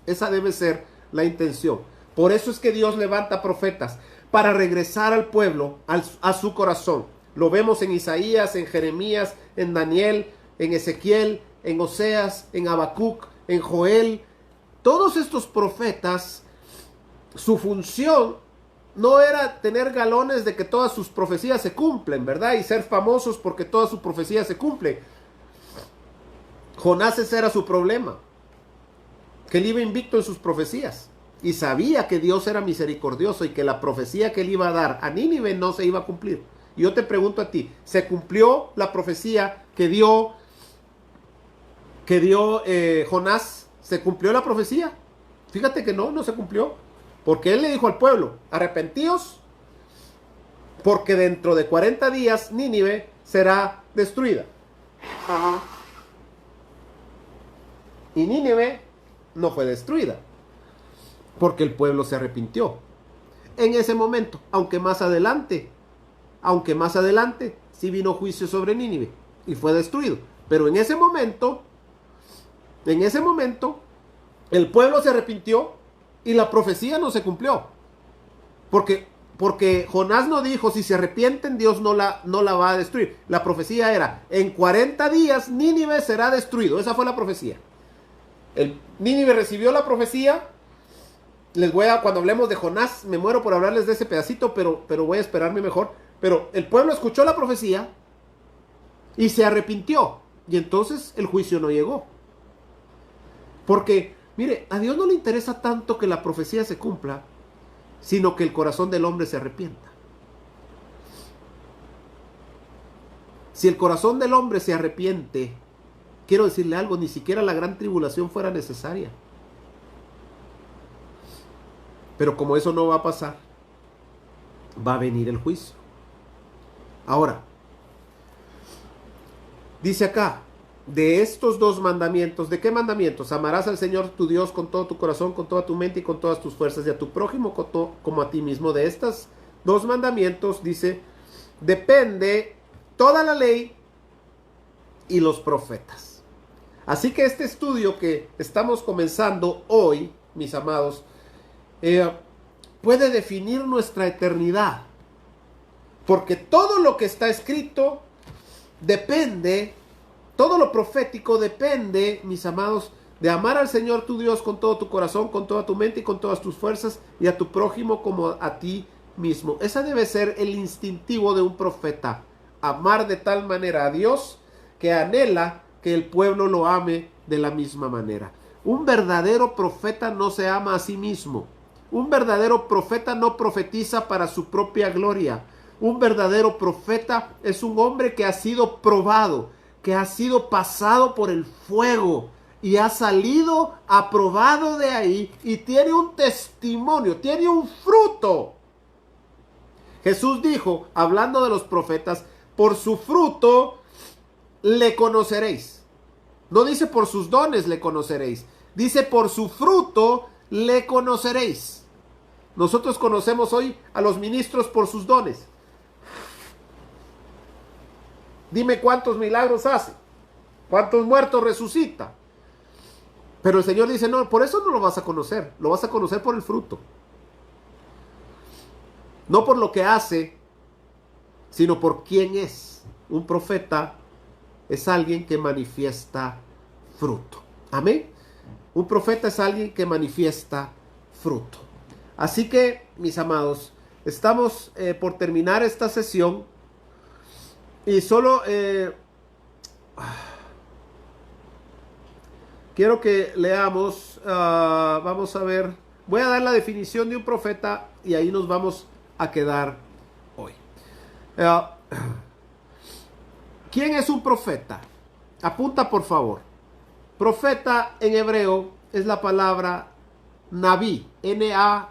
Esa debe ser la intención. Por eso es que Dios levanta profetas, para regresar al pueblo, a su corazón. Lo vemos en Isaías, en Jeremías, en Daniel, en Ezequiel, en Oseas, en Habacuc, en Joel. Todos estos profetas, su función no era tener galones de que todas sus profecías se cumplen, ¿verdad? Y ser famosos porque todas sus profecías se cumplen. Jonás, ese era su problema, que él iba invicto en sus profecías y sabía que Dios era misericordioso y que la profecía que él iba a dar a Nínive no se iba a cumplir. Y yo te pregunto a ti, ¿se cumplió la profecía que dio Jonás? ¿Se cumplió la profecía? Fíjate que no se cumplió. Porque él le dijo al pueblo, arrepentíos, porque dentro de 40 días Nínive será destruida. Y Nínive no fue destruida, porque el pueblo se arrepintió. En ese momento, aunque más adelante, sí vino juicio sobre Nínive y fue destruido. Pero en ese momento, el pueblo se arrepintió. Y la profecía no se cumplió. Porque Jonás no dijo, si se arrepienten, Dios no la va a destruir. La profecía era, en 40 días Nínive será destruido. Esa fue la profecía. Nínive recibió la profecía cuando hablemos de Jonás, me muero por hablarles de ese pedacito, pero voy a esperarme mejor. Pero el pueblo escuchó la profecía y se arrepintió. Y entonces el juicio no llegó. Porque, mire, a Dios no le interesa tanto que la profecía se cumpla, sino que el corazón del hombre se arrepienta. Si el corazón del hombre se arrepiente, quiero decirle algo, ni siquiera la gran tribulación fuera necesaria. Pero como eso no va a pasar, va a venir el juicio. Ahora, dice acá, de estos dos mandamientos, ¿de qué mandamientos? Amarás al Señor tu Dios con todo tu corazón, con toda tu mente y con todas tus fuerzas, y a tu prójimo como a ti mismo. De estos dos mandamientos, dice, depende toda la ley y los profetas. Así que este estudio que estamos comenzando hoy, mis amados, puede definir nuestra eternidad. Porque todo lo que está escrito depende, todo lo profético depende, mis amados, de amar al Señor tu Dios con todo tu corazón, con toda tu mente y con todas tus fuerzas, y a tu prójimo como a ti mismo. Ese debe ser el instintivo de un profeta. Amar de tal manera a Dios que anhela que el pueblo lo ame de la misma manera. Un verdadero profeta no se ama a sí mismo. Un verdadero profeta no profetiza para su propia gloria. Un verdadero profeta es un hombre que ha sido probado, que ha sido pasado por el fuego y ha salido aprobado de ahí y tiene un testimonio, tiene un fruto. Jesús dijo, hablando de los profetas, por su fruto le conoceréis. No dice por sus dones le conoceréis, dice por su fruto le conoceréis. Nosotros conocemos hoy a los ministros por sus dones. Dime cuántos milagros hace, cuántos muertos resucita. Pero el Señor dice, no, por eso no lo vas a conocer, lo vas a conocer por el fruto. No por lo que hace, sino por quién es. Un profeta es alguien que manifiesta fruto. Amén. Un profeta es alguien que manifiesta fruto. Así que, mis amados, estamos por terminar esta sesión. Y solo quiero que leamos, vamos a ver, voy a dar la definición de un profeta y ahí nos vamos a quedar hoy. ¿Quién es un profeta? Apunta por favor. Profeta en hebreo es la palabra Naví, N-A-V-I,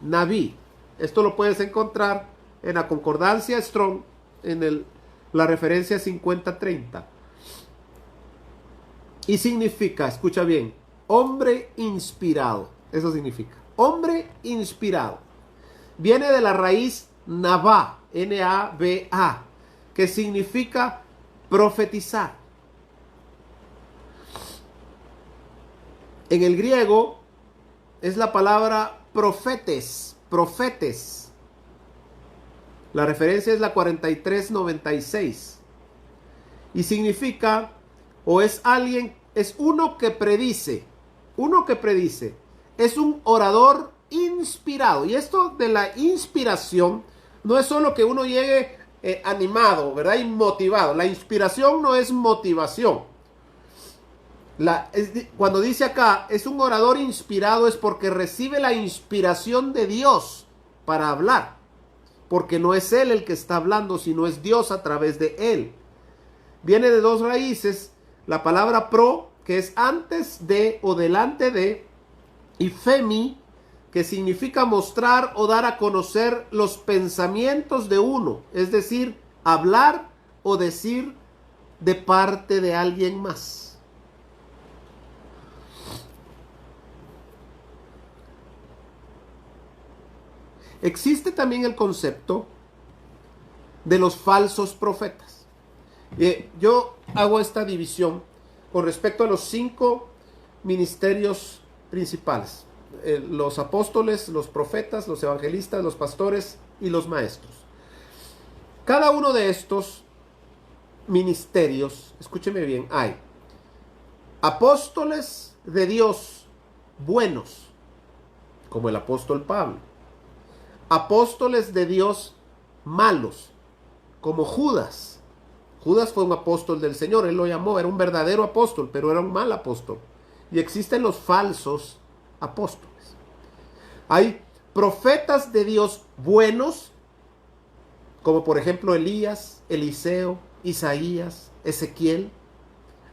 Naví. Esto lo puedes encontrar en la concordancia Strong, en la referencia 5030. Y significa, escucha bien, hombre inspirado. Eso significa, hombre inspirado. Viene de la raíz Navá, N-A-V-A, que significa profetizar. En el griego es la palabra profetes, profetes. La referencia es la 4396. Y significa, o es alguien, es uno que predice. Uno que predice. Es un orador inspirado. Y esto de la inspiración no es solo que uno llegue animado, ¿verdad? Y motivado. La inspiración no es motivación. Cuando dice acá, es un orador inspirado, es porque recibe la inspiración de Dios para hablar. Porque no es él el que está hablando, sino es Dios a través de él. Viene de dos raíces, la palabra pro, que es antes de o delante de, y femi, que significa mostrar o dar a conocer los pensamientos de uno, es decir, hablar o decir de parte de alguien más. Existe también el concepto de los falsos profetas. Yo hago esta división con respecto a los 5 ministerios principales. Los apóstoles, los profetas, los evangelistas, los pastores y los maestros. Cada uno de estos ministerios, escúcheme bien, hay apóstoles de Dios buenos, como el apóstol Pablo. Apóstoles de Dios malos, como Judas. Judas fue un apóstol del Señor, él lo llamó, era un verdadero apóstol, pero era un mal apóstol. Y existen los falsos apóstoles. Hay profetas de Dios buenos, como por ejemplo Elías, Eliseo, Isaías, Ezequiel.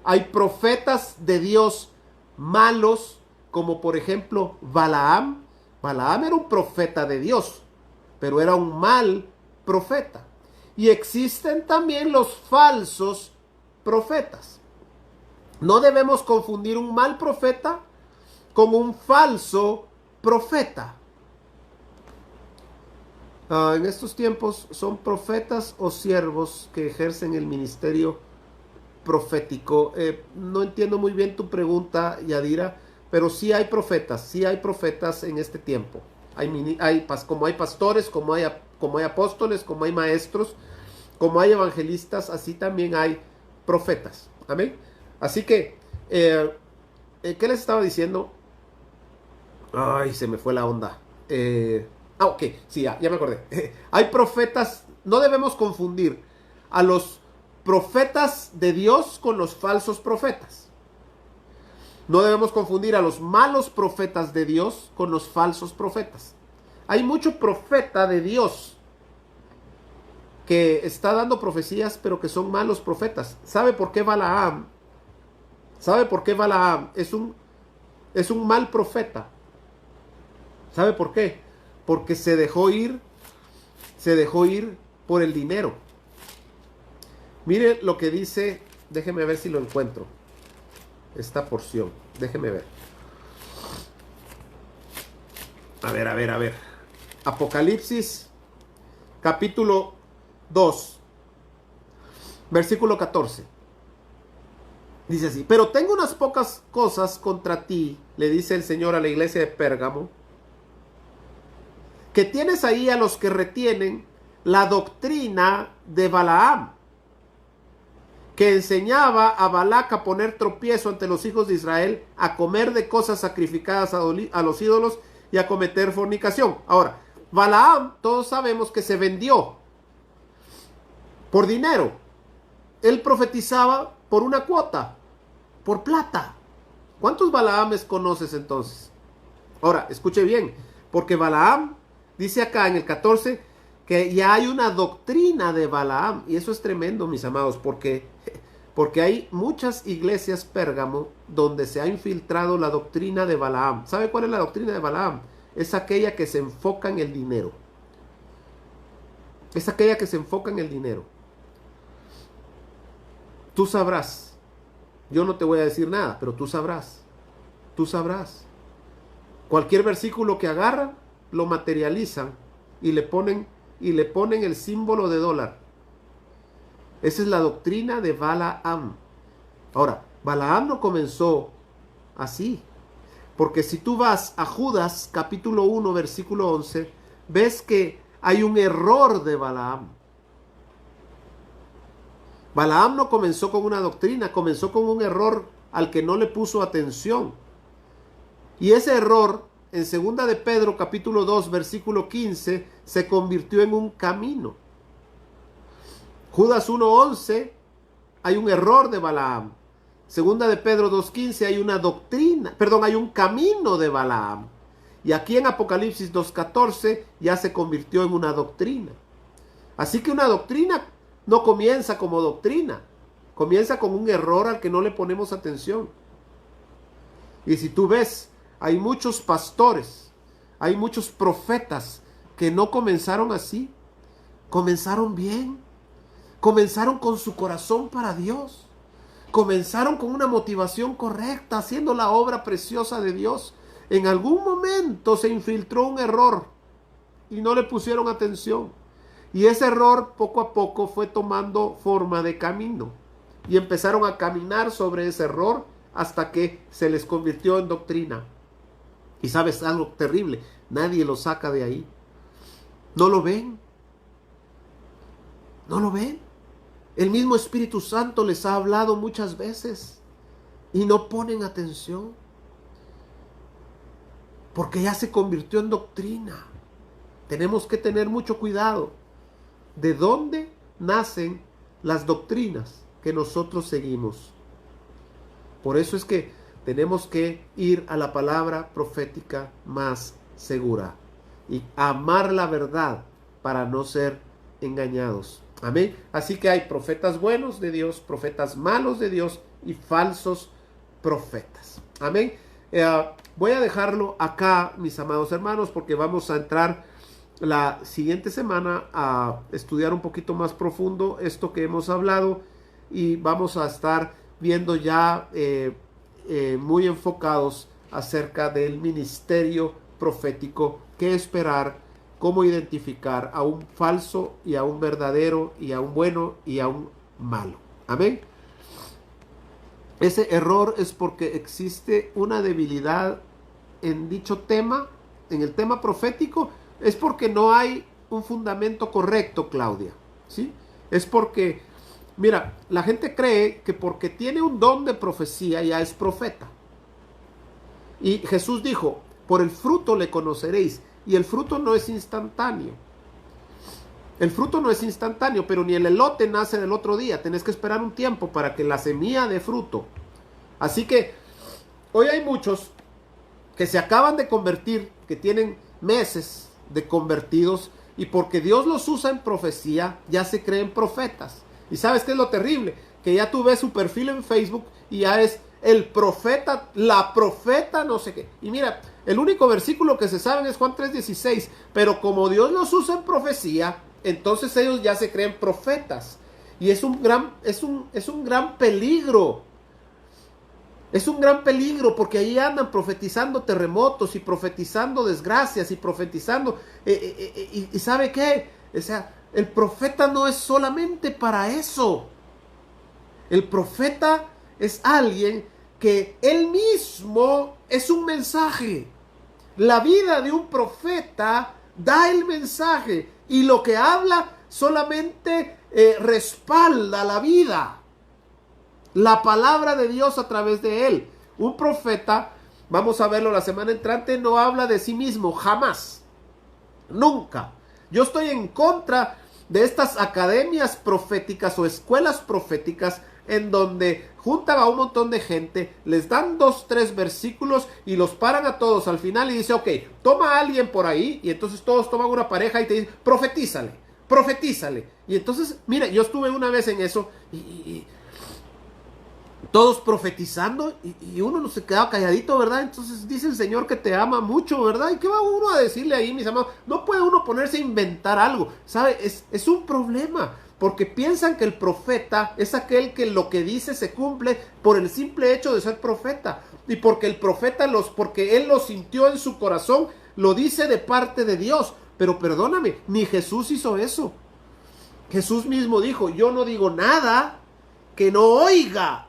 Hay profetas de Dios malos, como por ejemplo Balaam. Balaam era un profeta de Dios, pero era un mal profeta. Y existen también los falsos profetas. No debemos confundir un mal profeta con un falso profeta. En estos tiempos son profetas o siervos que ejercen el ministerio profético. No entiendo muy bien tu pregunta, Yadira, pero sí hay profetas en este tiempo. Como hay pastores, como hay apóstoles, como hay maestros, como hay evangelistas, así también hay profetas. Amén. Así que, ¿qué les estaba diciendo? Ay, se me fue la onda. Ok, sí, ya me acordé. Hay profetas, no debemos confundir a los profetas de Dios con los falsos profetas. No debemos confundir a los malos profetas de Dios con los falsos profetas. Hay mucho profeta de Dios que está dando profecías, pero que son malos profetas. ¿Sabe por qué Balaam? ¿Sabe por qué Balaam es un mal profeta? ¿Sabe por qué? Porque se dejó ir por el dinero. Mire lo que dice, déjeme ver si lo encuentro. Esta porción, déjeme ver. A ver. Apocalipsis, capítulo 2, versículo 14. Dice así: pero tengo unas pocas cosas contra ti, le dice el Señor a la iglesia de Pérgamo, que tienes ahí a los que retienen la doctrina de Balaam, que enseñaba a Balac a poner tropiezo ante los hijos de Israel, a comer de cosas sacrificadas a los ídolos y a cometer fornicación. Ahora, Balaam, todos sabemos que se vendió por dinero. Él profetizaba por una cuota, por plata. ¿Cuántos Balaames conoces entonces? Ahora, escuche bien, porque Balaam dice acá en el 14 que ya hay una doctrina de Balaam, y eso es tremendo, mis amados, porque hay muchas iglesias Pérgamo donde se ha infiltrado la doctrina de Balaam. ¿Sabe cuál es la doctrina de Balaam? Es aquella que se enfoca en el dinero. Es aquella que se enfoca en el dinero. Tú sabrás. Yo no te voy a decir nada, pero tú sabrás. Tú sabrás. Cualquier versículo que agarran, lo materializan y le ponen el símbolo de dólar. Esa es la doctrina de Balaam. Ahora, Balaam no comenzó así. Porque si tú vas a Judas capítulo 1 versículo 11, ves que hay un error de Balaam. Balaam no comenzó con una doctrina, comenzó con un error al que no le puso atención. Y ese error, en 2 de Pedro capítulo 2 versículo 15, se convirtió en un camino. Judas 1:11, hay un error de Balaam. 2 de Pedro 2:15, hay una doctrina, hay un camino de Balaam. Y aquí en Apocalipsis 2:14 ya se convirtió en una doctrina. Así que una doctrina no comienza como doctrina, comienza con un error al que no le ponemos atención. Y si tú ves, hay muchos pastores, hay muchos profetas que no comenzaron así, comenzaron bien, comenzaron con su corazón para Dios, comenzaron con una motivación correcta, haciendo la obra preciosa de Dios. En algún momento se infiltró un error y no le pusieron atención. Y ese error poco a poco fue tomando forma de camino. Y empezaron a caminar sobre ese error hasta que se les convirtió en doctrina. Y sabes algo terrible, nadie lo saca de ahí. ¿No lo ven? ¿No lo ven? El mismo Espíritu Santo les ha hablado muchas veces y no ponen atención. porque ya se convirtió en doctrina. Tenemos que tener mucho cuidado de dónde nacen las doctrinas que nosotros seguimos. Por eso es que tenemos que ir a la palabra profética más segura y amar la verdad para no ser engañados. Amén. Así que hay profetas buenos de Dios, profetas malos de Dios y falsos profetas. Amén. Voy a dejarlo acá, mis amados hermanos, porque vamos a entrar la siguiente semana a estudiar un poquito más profundo esto que hemos hablado, y vamos a estar viendo ya muy enfocados acerca del ministerio profético, qué esperar, cómo identificar a un falso y a un verdadero, y a un bueno y a un malo. Amén. Ese error es porque existe una debilidad en dicho tema, en el tema profético. Es porque no hay un fundamento correcto, Claudia, ¿sí? Es porque, mira, la gente cree que porque tiene un don de profecía ya es profeta. Y Jesús dijo, por el fruto le conoceréis. Y el fruto no es instantáneo. El fruto no es instantáneo, pero ni el elote nace del otro día. Tenés que esperar un tiempo para que la semilla dé fruto. Así que hoy hay muchos que se acaban de convertir, que tienen meses de convertidos, y porque Dios los usa en profecía, ya se creen profetas. ¿Y sabes qué es lo terrible? Que ya tú ves su perfil en Facebook y ya es el profeta, la profeta, no sé qué. Y mira, el único versículo que se sabe es Juan 3:16, pero como Dios los usa en profecía, entonces ellos ya se creen profetas. Y es un gran peligro. Es un gran peligro, porque ahí andan profetizando terremotos y profetizando desgracias y profetizando. ¿Y sabe qué? O sea, el profeta no es solamente para eso. El profeta es alguien que él mismo es un mensaje. La vida de un profeta da el mensaje, y lo que habla solamente respalda la vida, la palabra de Dios a través de él. Un profeta, vamos a verlo la semana entrante, no habla de sí mismo, jamás, nunca. Yo estoy en contra de estas academias proféticas o escuelas proféticas en donde juntan a un montón de gente, les dan 2, 3 versículos y los paran a todos al final y dice, ok, toma a alguien por ahí, y entonces todos toman una pareja y te dicen, profetízale. Y entonces, mira, yo estuve una vez en eso y todos profetizando, y uno no se quedaba calladito, ¿verdad? Entonces dice el Señor que te ama mucho, ¿verdad? ¿Y qué va uno a decirle ahí, mis amados? No puede uno ponerse a inventar algo, ¿sabe? Es un problema, porque piensan que el profeta es aquel que lo que dice se cumple por el simple hecho de ser profeta, y porque el profeta porque él lo sintió en su corazón, lo dice de parte de Dios. Pero perdóname, ni Jesús hizo eso. Jesús mismo dijo, yo no digo nada que no oiga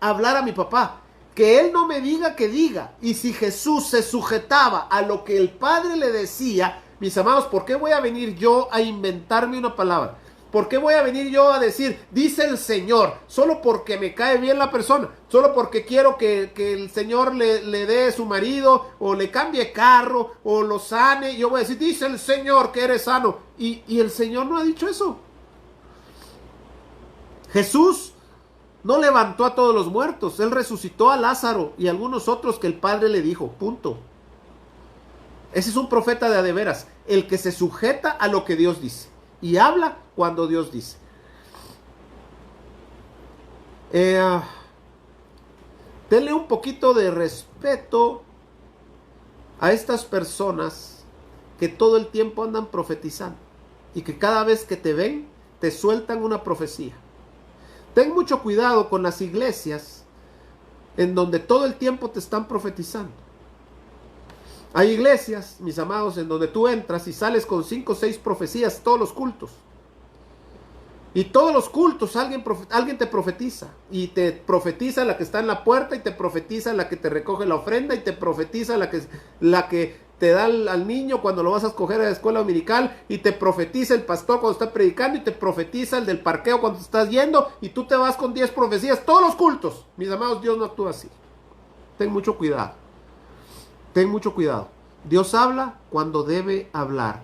hablar a mi papá, que él no me diga que diga. Y si Jesús se sujetaba a lo que el Padre le decía, mis amados, ¿por qué voy a venir yo a inventarme una palabra? ¿Por qué voy a venir yo a decir, dice el Señor, solo porque me cae bien la persona, solo porque quiero que el Señor le dé su marido, o le cambie carro, o lo sane? Yo voy a decir, dice el Señor que eres sano, y el Señor no ha dicho eso. Jesús no levantó a todos los muertos, él resucitó a Lázaro y a algunos otros que el Padre le dijo, punto. Ese es un profeta de a de veras, el que se sujeta a lo que Dios dice y habla cuando Dios dice. Denle un poquito de respeto a estas personas que todo el tiempo andan profetizando y que cada vez que te ven te sueltan una profecía. Ten mucho cuidado con las iglesias en donde todo el tiempo te están profetizando. Hay iglesias, mis amados, en donde tú entras y sales con 5 o 6 profecías todos los cultos. Y todos los cultos alguien te profetiza. Y te profetiza la que está en la puerta, y te profetiza la que te recoge la ofrenda, y te profetiza la que te da al niño cuando lo vas a escoger a la escuela dominical, y te profetiza el pastor cuando está predicando, y te profetiza el del parqueo cuando te estás yendo, y tú te vas con 10 profecías, todos los cultos. Mis amados, Dios no actúa así. Ten mucho cuidado. Ten mucho cuidado. Dios habla cuando debe hablar.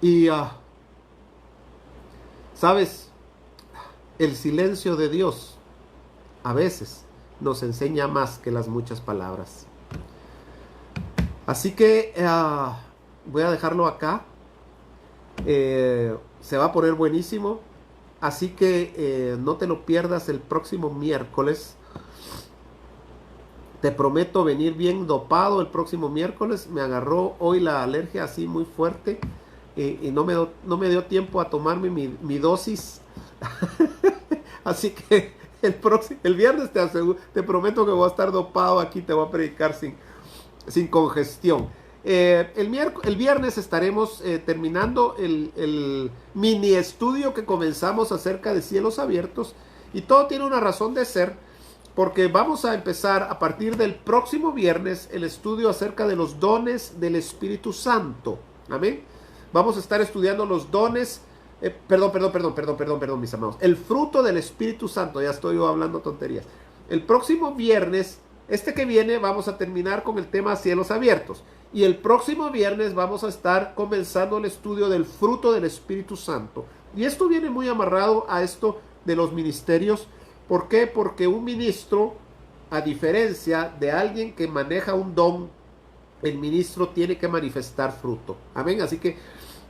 Y, ¿sabes? El silencio de Dios a veces nos enseña más que las muchas palabras. Así que voy a dejarlo acá. Se va a poner buenísimo. Así que no te lo pierdas el próximo miércoles. Te prometo venir bien dopado el próximo miércoles. Me agarró hoy la alergia así muy fuerte. Y no me dio tiempo a tomarme mi dosis. Así que el viernes te prometo que voy a estar dopado aquí. Te voy a predicar sin congestión. El viernes estaremos terminando el mini estudio que comenzamos acerca de cielos abiertos. Y todo tiene una razón de ser, porque vamos a empezar a partir del próximo viernes el estudio acerca de los dones del Espíritu Santo. Amén. Vamos a estar estudiando los dones, perdón, mis amados. El fruto del Espíritu Santo, ya estoy yo hablando tonterías. El próximo viernes, que viene, vamos a terminar con el tema cielos abiertos. Y el próximo viernes vamos a estar comenzando el estudio del fruto del Espíritu Santo. Y esto viene muy amarrado a esto de los ministerios. ¿Por qué? Porque un ministro, a diferencia de alguien que maneja un don, el ministro tiene que manifestar fruto. Amén. Así que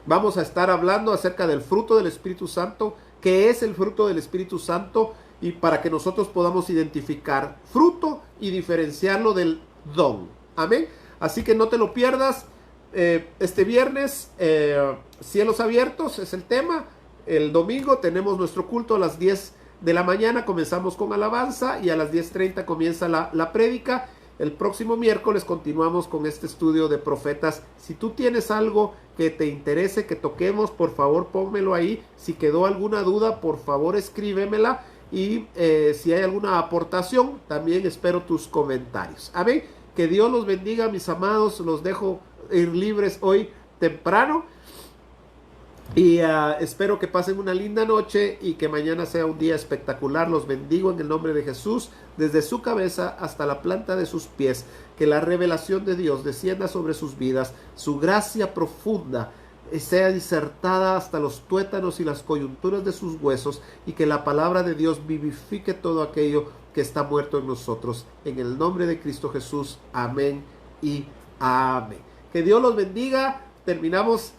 vamos a estar hablando acerca del fruto del Espíritu Santo. ¿Qué es el fruto del Espíritu Santo? Y para que nosotros podamos identificar fruto y diferenciarlo del don. Amén. Así que no te lo pierdas. Este viernes, cielos abiertos es el tema. El domingo tenemos nuestro culto a las 10 de la mañana. Comenzamos con alabanza y a las 10:30 comienza la prédica. El próximo miércoles continuamos con este estudio de profetas. Si tú tienes algo que te interese que toquemos, por favor pónmelo ahí. Si quedó alguna duda, por favor escríbemela. Y si hay alguna aportación, también espero tus comentarios. Amén. Que Dios los bendiga, mis amados. Los dejo ir libres hoy temprano. Y espero que pasen una linda noche y que mañana sea un día espectacular. Los bendigo en el nombre de Jesús, desde su cabeza hasta la planta de sus pies. Que la revelación de Dios descienda sobre sus vidas, su gracia profunda sea disertada hasta los tuétanos y las coyunturas de sus huesos, y que la palabra de Dios vivifique todo aquello que está muerto en nosotros. En el nombre de Cristo Jesús, amén y amén. Que Dios los bendiga. Terminamos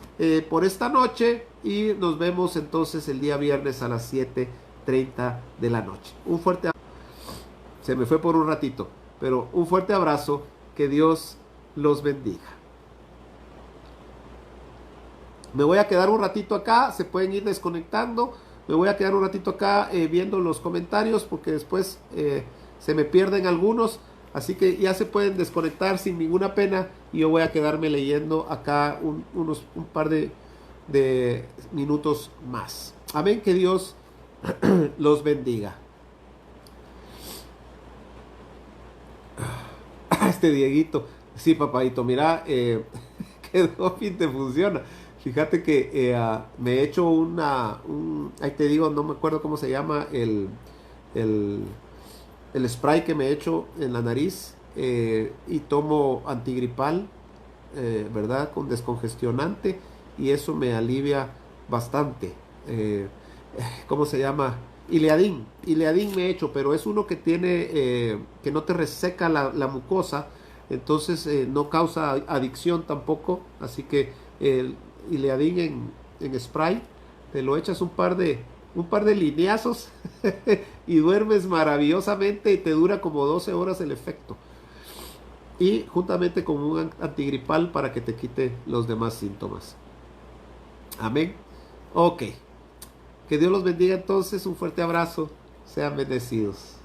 por esta noche y nos vemos entonces el día viernes a las 7:30 de la noche. Un fuerte abrazo. Se me fue por un ratito, pero un fuerte abrazo. Que Dios los bendiga. Me voy a quedar un ratito acá. Se pueden ir desconectando. Me voy a quedar un ratito acá viendo los comentarios, porque después se me pierden algunos. Así que ya se pueden desconectar sin ninguna pena. Y yo voy a quedarme leyendo acá un par de minutos más. Amén. Que Dios los bendiga. Este Dieguito. Sí, papadito. Mira, que Dolphin te funciona. Fíjate que me he hecho ahí te digo, no me acuerdo cómo se llama el spray que me he hecho en la nariz, y tomo antigripal, ¿verdad? Con descongestionante, y eso me alivia bastante. ¿Cómo se llama? Ileadin me he hecho, pero es uno que tiene, que no te reseca la mucosa, entonces no causa adicción tampoco, así que el Ileadin en spray, te lo echas un par de lineazos y duermes maravillosamente, y te dura como 12 horas el efecto, y juntamente con un antigripal para que te quite los demás síntomas. Amén. Ok, que Dios los bendiga entonces. Un fuerte abrazo, sean bendecidos.